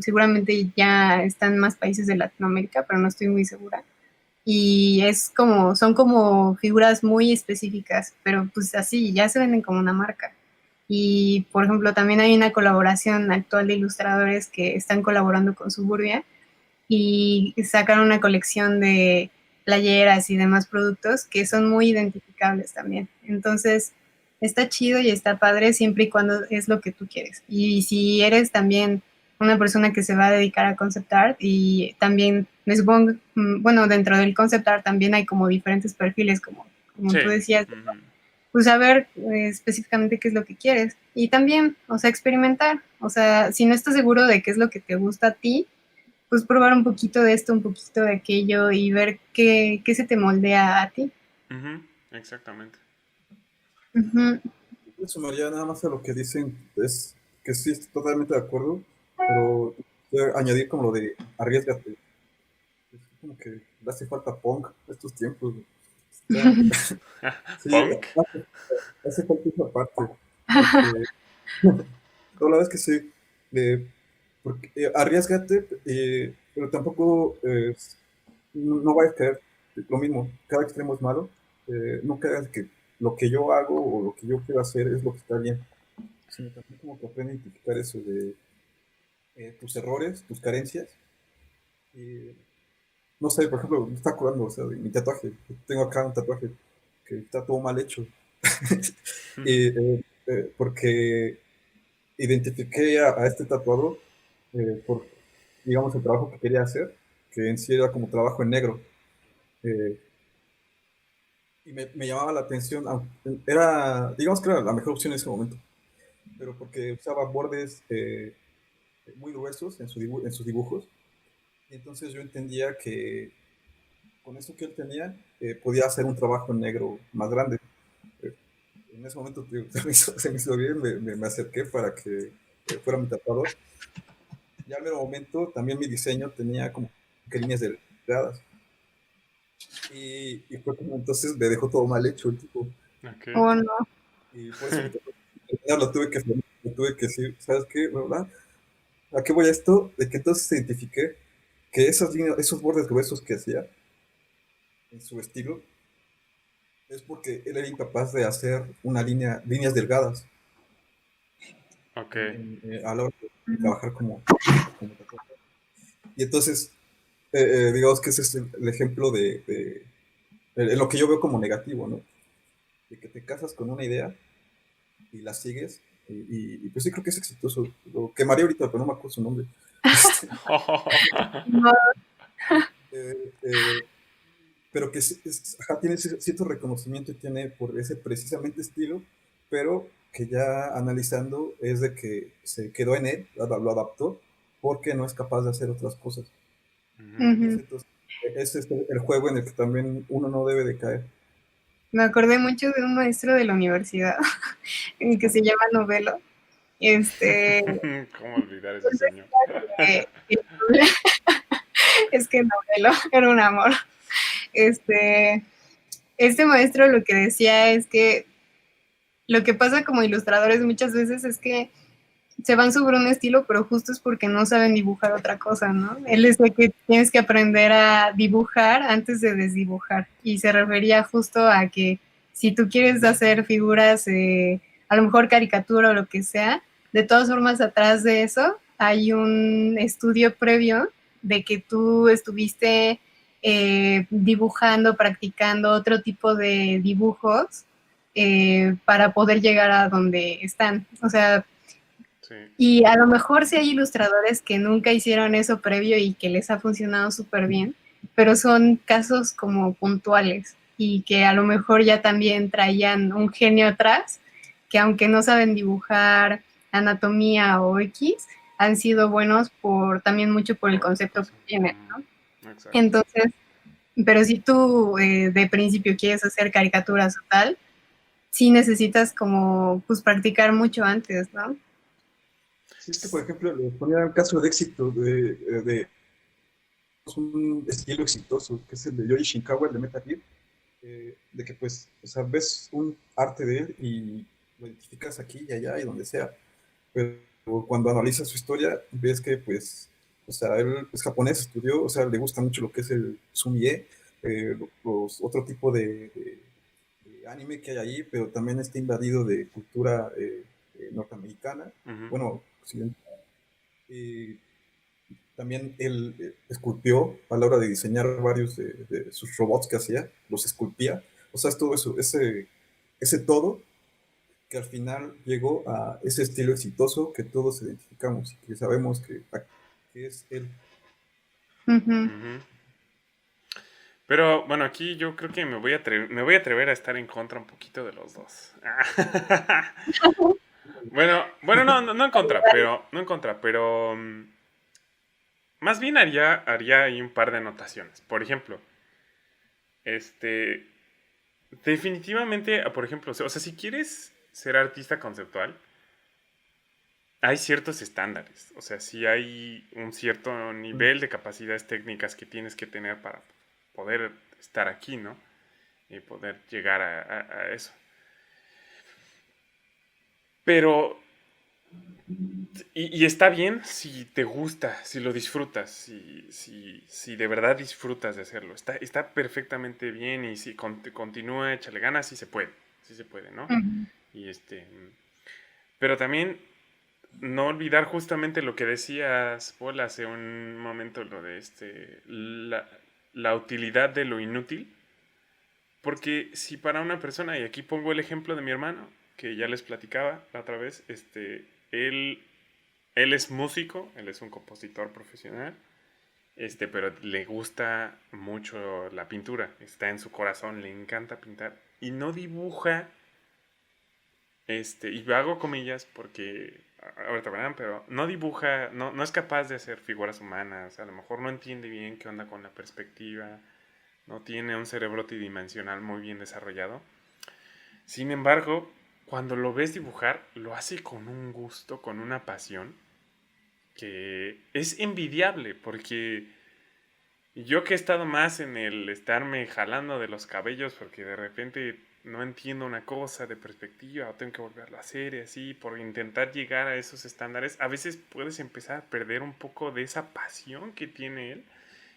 Seguramente ya están más países de Latinoamérica, pero no estoy muy segura. Y es como, son como figuras muy específicas, pero pues así, ya se venden como una marca. Y, por ejemplo, también hay una colaboración actual de ilustradores que están colaborando con Suburbia y sacaron una colección de playeras y demás productos que son muy identificables también. Entonces, está chido y está padre siempre y cuando es lo que tú quieres. Y si eres también una persona que se va a dedicar a concept art y también, me supongo, bueno, dentro del concept art también hay como diferentes perfiles, como Sí. tú decías, Ujú. pues saber específicamente qué es lo que quieres. Y también, o sea, experimentar. O sea, si no estás seguro de qué es lo que te gusta a ti, pues probar un poquito de esto, un poquito de aquello y ver qué se te moldea a ti. Ujú. Exactamente. Ujú. Yo sumaría nada más a lo que dicen, es que sí, estoy totalmente de acuerdo, pero quiero añadir como lo de arriesgate. Es como que le hace falta punk a estos tiempos. Está- sí, Punk. hace falta esa parte, porque no, la verdad es que sí, porque, arriesgate, pero tampoco no vayas a caer lo mismo, cada extremo es malo, no creas que lo que yo hago o lo que yo quiero hacer es lo que está bien, sino también como que aprende a identificar eso de tus errores, tus carencias. Y, no sé, por ejemplo, me está acordando, o sea, de mi tatuaje. Tengo acá un tatuaje que está todo mal hecho. Y, porque identifiqué a este tatuador por, digamos, el trabajo que quería hacer, que en sí era como trabajo en negro. Eh, y me llamaba la atención, era, digamos que era la mejor opción en ese momento, pero porque usaba bordes muy gruesos en, en sus dibujos. Y entonces yo entendía que con eso que él tenía, podía hacer un trabajo en negro más grande. Eh, en ese momento se me hizo bien, me acerqué para que fuera mi tatuador. Ya al mero momento también mi diseño tenía como que líneas delgadas. Y fue como entonces me dejó todo mal hecho el tipo. Ok. O no. Y por eso lo tuve que hacer, lo tuve que decir, ¿sabes qué? ¿Verdad? ¿A qué voy a esto? De que entonces identifiqué que esas líneas, esos bordes gruesos que hacía en su estilo, es porque él era incapaz de hacer una línea, líneas delgadas Ok. a la hora de trabajar como tatuador. Y entonces, digamos que ese es el ejemplo de lo que yo veo como negativo, ¿no? De que te casas con una idea y la sigues, y pues sí creo que es exitoso. Lo quemaría ahorita, pero no me acuerdo su nombre. Este, No, eh, eh, pero que ajá, tiene cierto reconocimiento y tiene por ese precisamente estilo, pero que ya analizando es de que se quedó en él, lo adaptó, porque no es capaz de hacer otras cosas. Ujú. Y es ujú. entonces, es el juego en el que también uno no debe de caer. Me acordé mucho de un maestro de la universidad que se llama Novelo. Este, ¿Cómo olvidar ese señor? eh, es que Novelo era un amor. Este, este maestro lo que decía es que lo que pasa como ilustradores muchas veces es que se van sobre un estilo, pero justo es porque no saben dibujar otra cosa, ¿no? Él es de que tienes que aprender a dibujar antes de desdibujar. Y se refería justo a que si tú quieres hacer figuras, a lo mejor caricatura o lo que sea, de todas formas atrás de eso hay un estudio previo de que tú estuviste dibujando, practicando otro tipo de dibujos para poder llegar a donde están. O sea, Sí. y a lo mejor sí hay ilustradores que nunca hicieron eso previo y que les ha funcionado súper bien, pero son casos como puntuales y que a lo mejor ya también traían un genio atrás, que aunque no saben dibujar anatomía o X, han sido buenos por también mucho por el Por otra concepto que cosa. tienen, ¿no? Exacto. Entonces, Pero si tú de principio quieres hacer caricaturas o tal, sí necesitas como pues practicar mucho antes, ¿no? Sí, es que, por ejemplo, le ponía un caso de éxito de un estilo exitoso, que es el de Yoji Shinkawa, el de Metal Gear, de que pues, o sea, ves un arte de él y lo identificas aquí y allá y donde sea, pero cuando analizas su historia ves que pues, o sea, él es japonés, estudió, o sea, le gusta mucho lo que es el sumie, los otro tipo de anime que hay ahí, pero también está invadido de cultura norteamericana, Ujú, bueno, occidental. Y también él esculpió a la hora de diseñar varios de sus robots que hacía, los esculpía. O sea, es todo eso, ese todo que al final llegó a ese estilo exitoso que todos identificamos y que sabemos que es él. Ujú. ujú. Pero bueno, aquí yo creo que me voy a atrever a estar en contra un poquito de los dos. Bueno, no en contra, pero más bien haría ahí un par de anotaciones. Por ejemplo, este, definitivamente, por ejemplo, o sea, si quieres ser artista conceptual, hay ciertos estándares. O sea, si hay un cierto nivel de capacidades técnicas que tienes que tener para poder estar aquí, ¿no? Y poder llegar a eso. Pero y está bien si te gusta, si lo disfrutas, si de verdad disfrutas de hacerlo. Está perfectamente bien y si continúa, échale ganas, sí se puede, ¿no? Ujú. Y pero también no olvidar justamente lo que decías, Paul, hace un momento, lo de la utilidad de lo inútil. Porque si para una persona, y aquí pongo el ejemplo de mi hermano, que ya les platicaba la otra vez, él él es músico, él es un compositor profesional, pero le gusta mucho la pintura, está en su corazón, le encanta pintar y no dibuja, y hago comillas porque ahorita verán, pero no dibuja, no es capaz de hacer figuras humanas, a lo mejor no entiende bien qué onda con la perspectiva, no tiene un cerebro tridimensional muy bien desarrollado. Sin embargo, cuando lo ves dibujar, lo hace con un gusto, con una pasión que es envidiable porque yo que he estado más en el estarme jalando de los cabellos porque de repente no entiendo una cosa de perspectiva o tengo que volverlo a hacer y así por intentar llegar a esos estándares, a veces puedes empezar a perder un poco de esa pasión que tiene él.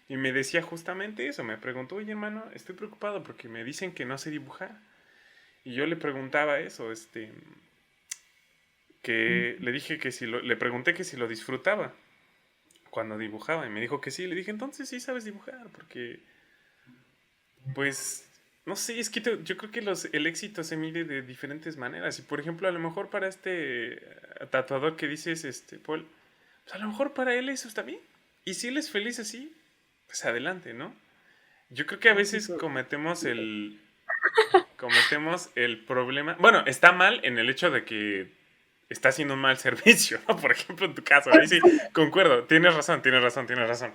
Y me decía justamente eso, me preguntó, oye hermano, estoy preocupado porque me dicen que no sé dibujar. Y yo le preguntaba eso, que le dije que si le pregunté que si lo disfrutaba cuando dibujaba y me dijo que sí, le dije, entonces sí sabes dibujar, porque pues no sé, es que yo creo que el éxito se mide de diferentes maneras y por ejemplo, a lo mejor para tatuador que dices, Paul, pues a lo mejor para él eso está bien. Y si él es feliz así, pues adelante, ¿no? Yo creo que a No, sí, veces claro. cometemos el problema. Bueno, está mal en el hecho de que está haciendo un mal servicio, ¿no? Por ejemplo, en tu caso, ahí sí, concuerdo, tienes razón, tienes razón, tienes razón.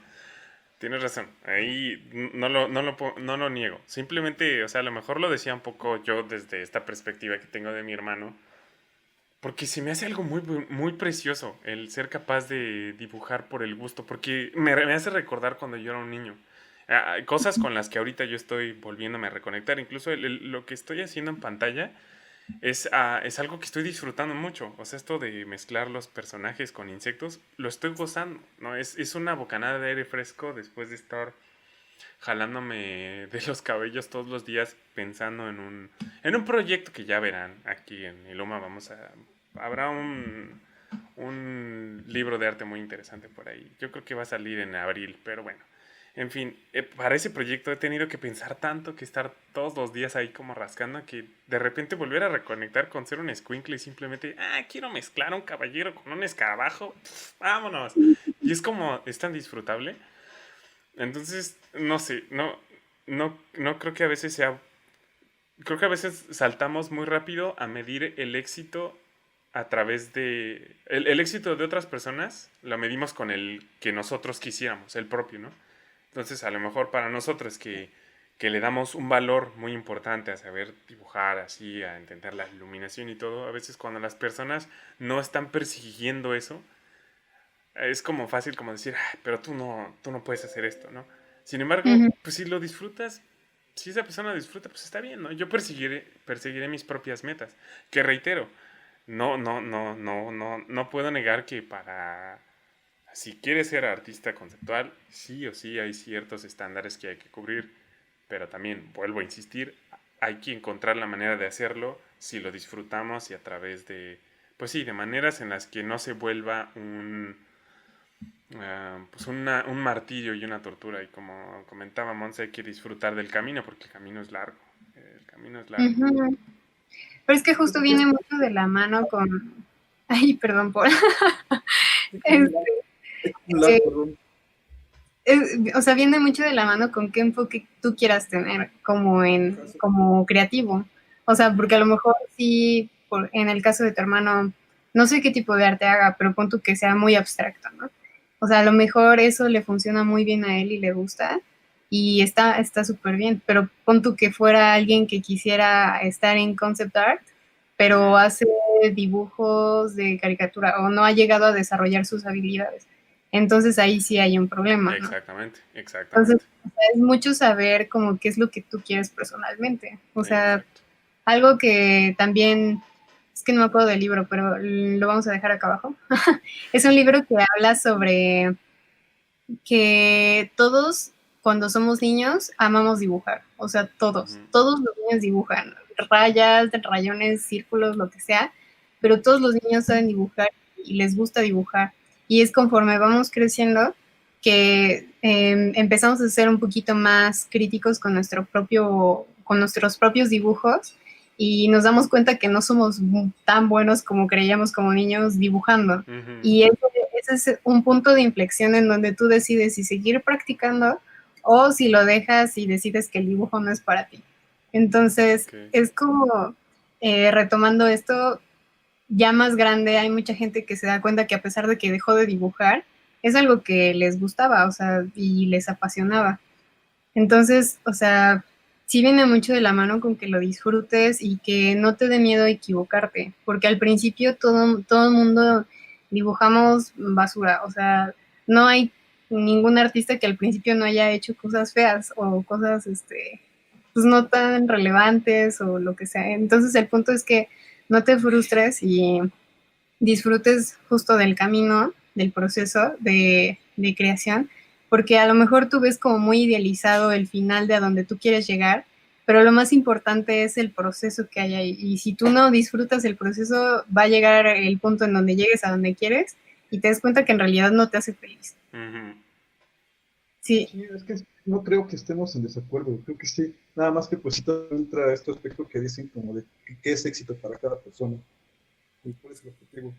Tienes razón, ahí no lo niego. Simplemente, o sea, a lo mejor lo decía un poco yo desde esta perspectiva que tengo de mi hermano, porque se me hace algo muy precioso el ser capaz de dibujar por el gusto, porque me hace recordar cuando yo era un niño. Cosas con las que ahorita yo estoy volviéndome a reconectar, incluso lo que estoy haciendo en pantalla es algo que estoy disfrutando mucho. O sea, esto de mezclar los personajes con insectos, lo estoy gozando, ¿no? Es una bocanada de aire fresco después de estar jalándome de los cabellos todos los días pensando en un proyecto que ya verán aquí en Iluma. Habrá un libro de arte muy interesante por ahí. Yo creo que va a salir en abril, pero bueno. En fin, para ese proyecto he tenido que pensar tanto, que estar todos los días ahí como rascando, que de repente volver a reconectar con ser un escuincle y simplemente, quiero mezclar a un caballero con un escarabajo, vámonos. Y es como, es tan disfrutable. Entonces, no sé, no creo que a veces sea, creo que a veces saltamos muy rápido a medir el éxito a través el éxito de otras personas lo medimos con el que nosotros quisiéramos, el propio, ¿no? Entonces, a lo mejor para nosotros que le damos un valor muy importante a saber dibujar así, a entender la iluminación y todo, a veces cuando las personas no están persiguiendo eso, es como fácil como decir, "Ay, pero tú no puedes hacer esto, ¿no? Sin embargo, Ujú, pues si lo disfrutas, si esa persona disfruta, pues está bien, ¿no? Yo perseguiré mis propias metas. Que reitero, no puedo negar que para si quieres ser artista conceptual, sí o sí hay ciertos estándares que hay que cubrir, pero también, vuelvo a insistir, hay que encontrar la manera de hacerlo si lo disfrutamos y a través de, pues sí, de maneras en las que no se vuelva pues un martirio y una tortura. Y como comentaba Monse, hay que disfrutar del camino porque el camino es largo. El camino es largo. ujú. Pero es que Yo justo creo que viene mucho de la mano con, ay, perdón por, es este, un lag, perdón. o sea, viene mucho de la mano con qué enfoque tú quieras tener Ajá, sí. como creativo. O sea, porque a lo mejor sí, en el caso de tu hermano, no sé qué tipo de arte haga, pero pon tú que sea muy abstracto, ¿no? O sea, a lo mejor eso le funciona muy bien a él y le gusta y está súper bien, pero pon tú que fuera alguien que quisiera estar en concept art, pero Ujú. hace dibujos de caricatura o no ha llegado a desarrollar sus habilidades. Entonces ahí sí hay un problema, ¿no? Exactamente, Entonces, exactamente. o sea, es mucho saber como qué es lo que tú quieres personalmente. O sea, Exacto. algo que también, es que no me acuerdo del libro, pero lo vamos a dejar acá abajo. Es un libro que habla sobre que todos cuando somos niños amamos dibujar. O sea, Ujú. todos los niños dibujan rayas, rayones, círculos, lo que sea, pero todos los niños saben dibujar y les gusta dibujar. Y es conforme vamos creciendo que empezamos a ser un poquito más críticos con nuestros propios dibujos y nos damos cuenta que no somos tan buenos como creíamos como niños dibujando. Ujú. Y ese es un punto de inflexión en donde tú decides si seguir practicando o si lo dejas y decides que el dibujo no es para ti. Entonces, Ok. es como retomando esto, ya más grande, hay mucha gente que se da cuenta que a pesar de que dejó de dibujar, es algo que les gustaba, o sea, y les apasionaba. Entonces, o sea, sí viene mucho de la mano con que lo disfrutes y que no te dé miedo equivocarte, porque al principio todo el mundo dibujamos basura, o sea, no hay ningún artista que al principio no haya hecho cosas feas o cosas, pues no tan relevantes o lo que sea. Entonces el punto es que no te frustres y disfrutes justo del camino, del proceso de creación, porque a lo mejor tú ves como muy idealizado el final de a donde tú quieres llegar, pero lo más importante es el proceso que hay ahí. Y si tú no disfrutas el proceso, va a llegar el punto en donde llegues a donde quieres y te des cuenta que en realidad no te hace feliz. Ujú. Sí. Sí, es que no creo que estemos en desacuerdo, creo que sí, nada más que pues sí entra este aspecto que dicen como de qué es éxito para cada persona, y cuál es el objetivo.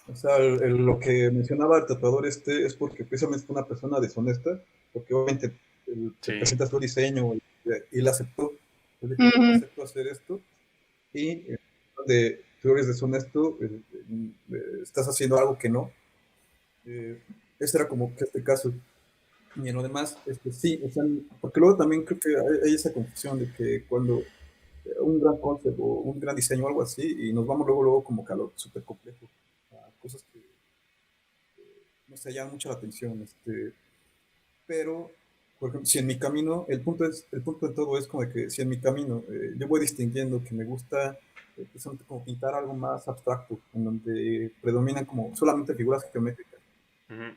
O sea, lo que mencionaba el tatuador es porque precisamente es una persona deshonesta, porque obviamente te Sí. presenta su diseño y él aceptó, él dijo, yo Ujú, acepto hacer esto, y de tú eres deshonesto, estás haciendo algo que no. Ese era como que este caso. Y en lo demás, sí, o sea, porque luego también creo que hay esa confusión de que cuando un gran concepto o un gran diseño o algo así, y nos vamos luego como que a lo súper complejo, a cosas que nos llaman mucho la atención, pero, por ejemplo, si en mi camino, el punto de todo es como de que si en mi camino yo voy distinguiendo que me gusta precisamente como pintar algo más abstracto, en donde predominan como solamente figuras geométricas. Ujú.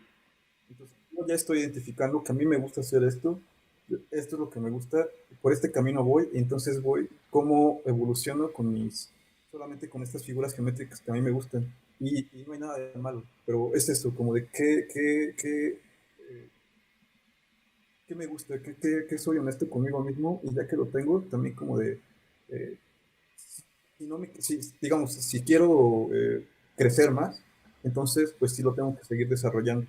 Entonces, yo ya estoy identificando que a mí me gusta hacer esto es lo que me gusta, por este camino voy, y entonces voy cómo evoluciono solamente con estas figuras geométricas que a mí me gustan. Y no hay nada de malo, pero es eso, como de qué me gusta, qué soy honesto conmigo mismo, y ya que lo tengo, también como de, eh, si no digamos, si quiero crecer más, entonces pues sí lo tengo que seguir desarrollando.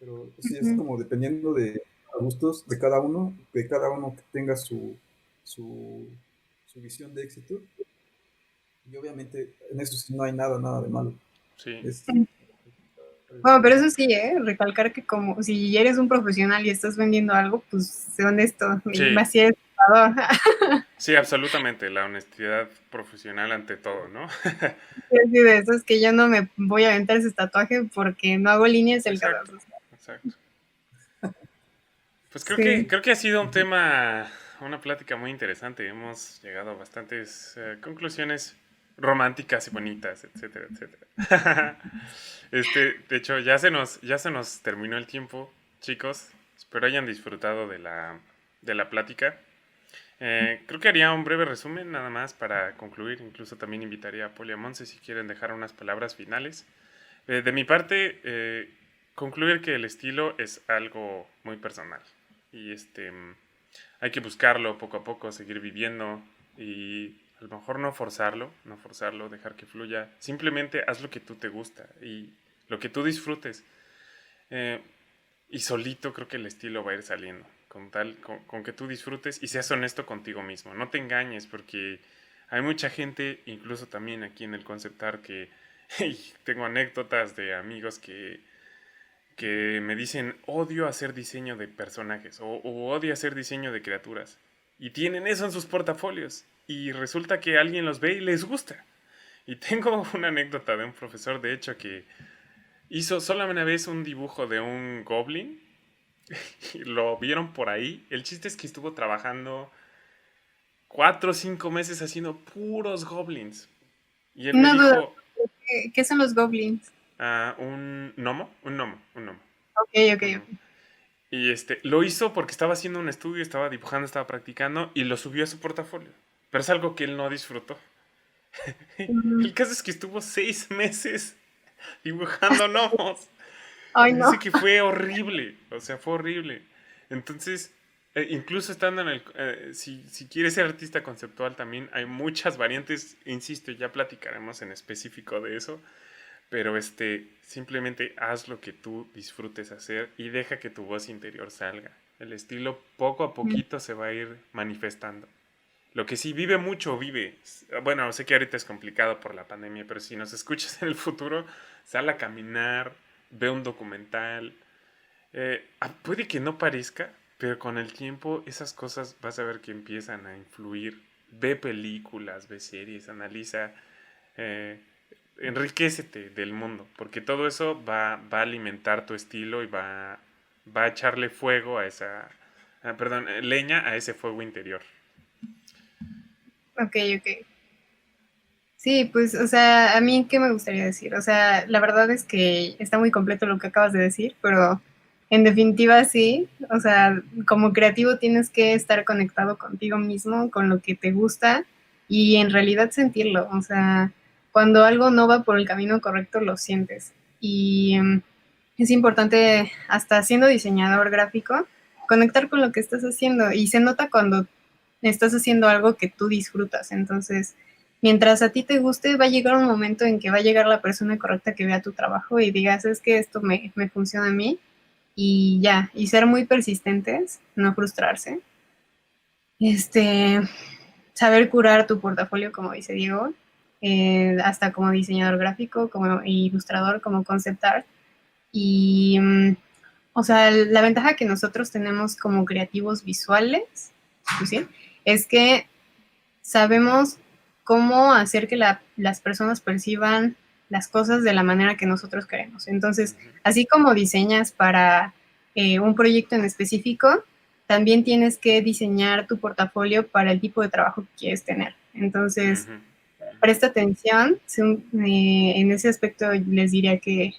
Pero sí, es ujú. como dependiendo de los gustos de cada uno que tenga su, su visión de éxito. Y obviamente en eso sí no hay nada de malo. Sí. Es Bueno, pero eso sí, recalcar que como si eres un profesional y estás vendiendo algo, pues sé honesto y Sí, más si eres contador. sí, absolutamente, la honestidad profesional ante todo, ¿no? Así de eso es que yo no me voy a aventar ese tatuaje porque no hago líneas delgadas. Exacto, O sea, exacto. Pues sí, creo que ha sido un tema, una plática muy interesante. Hemos llegado a bastantes conclusiones románticas y bonitas, etcétera, etcétera. De hecho, ya se nos terminó el tiempo, chicos. Espero hayan disfrutado de la plática. Creo que haría un breve resumen nada más para concluir. Incluso también invitaría a Poli y a Monse si quieren dejar unas palabras finales. De mi parte, concluir que el estilo es algo muy personal y hay que buscarlo poco a poco, seguir viviendo y a lo mejor no forzarlo, dejar que fluya. Simplemente haz lo que tú te gusta y lo que tú disfrutes. Eh, y solito creo que el estilo va a ir saliendo, con que tú disfrutes y seas honesto contigo mismo. No te engañes porque hay mucha gente, incluso también aquí en el Concept Art, que tengo anécdotas de amigos que me dicen odio hacer diseño de personajes o odio hacer diseño de criaturas. Y tienen eso en sus portafolios. Y resulta que alguien los ve y les gusta. Y tengo una anécdota de un profesor, de hecho, que hizo solo una vez un dibujo de un goblin. Y lo vieron por ahí. El chiste es que estuvo trabajando 4 o 5 meses haciendo puros goblins. Y él me no duda, dijo, ¿qué son los goblins? un gnomo, un gnomo, Ok, ok, un gnomo. ok. Y lo hizo porque estaba haciendo un estudio, estaba dibujando, estaba practicando y lo subió a su portafolio. Pero es algo que él no disfrutó. Mm, El caso es que estuvo 6 meses dibujando gnomos. ay, Y dice no. que fue horrible. O sea, fue horrible. Entonces, incluso estando en si quieres ser artista conceptual también hay muchas variantes. Insisto, ya platicaremos en específico de eso. Pero simplemente haz lo que tú disfrutes hacer y deja que tu voz interior salga. El estilo poco a poquito se va a ir manifestando. Lo que sí vive mucho, vive. Bueno, sé que ahorita es complicado por la pandemia, pero si nos escuchas en el futuro, sal a caminar, ve un documental. Puede que no parezca, pero con el tiempo esas cosas vas a ver que empiezan a influir. Ve películas, ve series, analiza. eh, Enriquécete del mundo, porque todo eso va a alimentar tu estilo y va a echarle fuego a perdón, leña a ese fuego interior. Ok, ok. Sí, pues, o sea, a mí, ¿qué me gustaría decir? O sea, la verdad es que está muy completo lo que acabas de decir, pero en definitiva sí, o sea, como creativo tienes que estar conectado contigo mismo, con lo que te gusta y en realidad sentirlo, o sea, cuando algo no va por el camino correcto, lo sientes. Y es importante, hasta siendo diseñador gráfico, conectar con lo que estás haciendo y se nota cuando estás haciendo algo que tú disfrutas, entonces mientras a ti te guste, va a llegar un momento en que va a llegar la persona correcta que vea tu trabajo y digas, es que esto me funciona a mí y ya, y ser muy persistentes, no frustrarse. Este, saber curar tu portafolio, como dice Diego, hasta como diseñador gráfico, como ilustrador, como concept art. Y, o sea, la ventaja que nosotros tenemos como creativos visuales, pues sí, es que sabemos cómo hacer que las personas perciban las cosas de la manera que nosotros queremos. Entonces, Ujú, así como diseñas para un proyecto en específico, también tienes que diseñar tu portafolio para el tipo de trabajo que quieres tener. Entonces, ujú, ujú. presta atención. En ese aspecto les diría que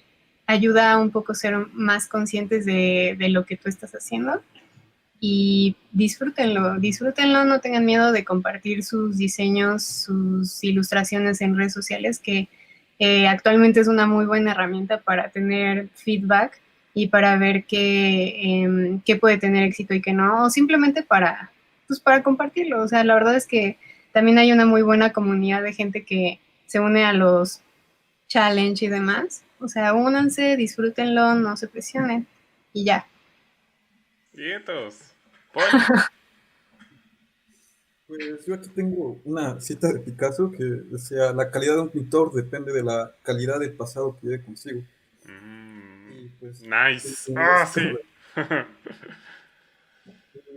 ayuda un poco a ser más conscientes de lo que tú estás haciendo y disfrútenlo, disfrútenlo, no tengan miedo de compartir sus diseños, sus ilustraciones en redes sociales, que actualmente es una muy buena herramienta para tener feedback y para ver qué puede tener éxito y qué no, o simplemente pues para compartirlo. O sea, la verdad es que también hay una muy buena comunidad de gente que se une a los challenge y demás. O sea, únanse, disfrútenlo, no se presionen y ya. Vientos. Paul. Pues yo aquí tengo una cita de Picasso que decía, la calidad de un pintor depende de la calidad del pasado que lleve consigo. pues, Nice. en Ah, este, sí.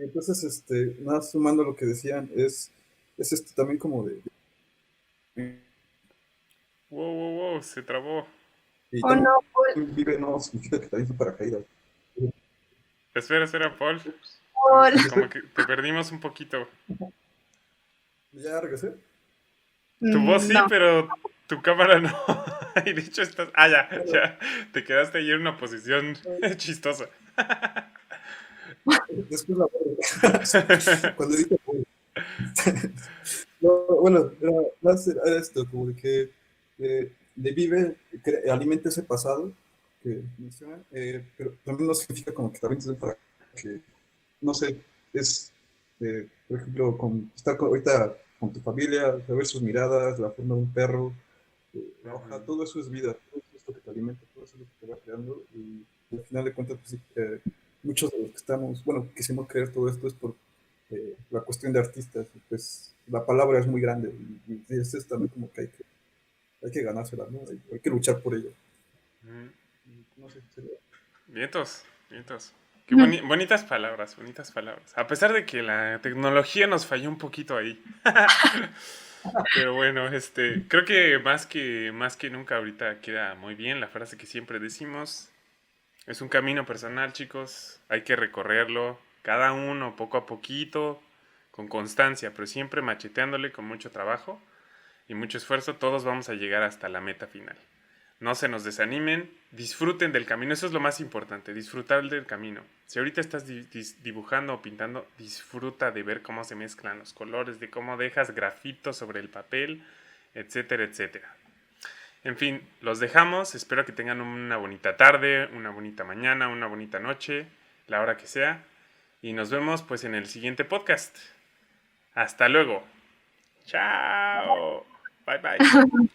entonces, nada más sumando lo que decían, es también como Wow, wow, wow, se trabó. y Oh, también no, Paul, vive no significa que también fue paracaídas. Espera, espera, Paul. Paul. Como que te perdimos un poquito. Ya regresé. Tu voz sí, No. pero tu cámara no. Y de hecho estás... Ah, ya, Bueno, ya. Te quedaste ahí en una posición chistosa. después la cuando dije, no, bueno, era esto, como de que de vive, alimenta ese pasado que menciona, pero también no significa como que también es para que, no sé, es, por ejemplo, estar ahorita con tu familia, ver sus miradas, la forma de un perro, la Ujú. hoja, todo eso es vida, todo eso es lo que te alimenta, todo eso es lo que te va creando y al final de cuentas, pues, sí, muchos de los que estamos, bueno, quisimos creer todo esto es por la cuestión de artistas, y pues la palabra es muy grande y eso es también como que hay que ganársela, ¿no? Hay que luchar por ella. Mm, No sé, sería... vientos, vientos. Qué bonitas palabras, bonitas palabras. A pesar de que la tecnología nos falló un poquito ahí. Pero bueno, creo que más que nunca ahorita queda muy bien la frase que siempre decimos. Es un camino personal, chicos. Hay que recorrerlo cada uno poco a poquito, con constancia, pero siempre macheteándole con mucho trabajo y mucho esfuerzo. Todos vamos a llegar hasta la meta final. No se nos desanimen, disfruten del camino, eso es lo más importante, disfrutar del camino. Si ahorita estás dibujando o pintando, disfruta de ver cómo se mezclan los colores, de cómo dejas grafitos sobre el papel, etcétera, etcétera. En fin, los dejamos, espero que tengan una bonita tarde, una bonita mañana, una bonita noche, la hora que sea, y nos vemos pues en el siguiente podcast. Hasta luego. Chao. Bye bye.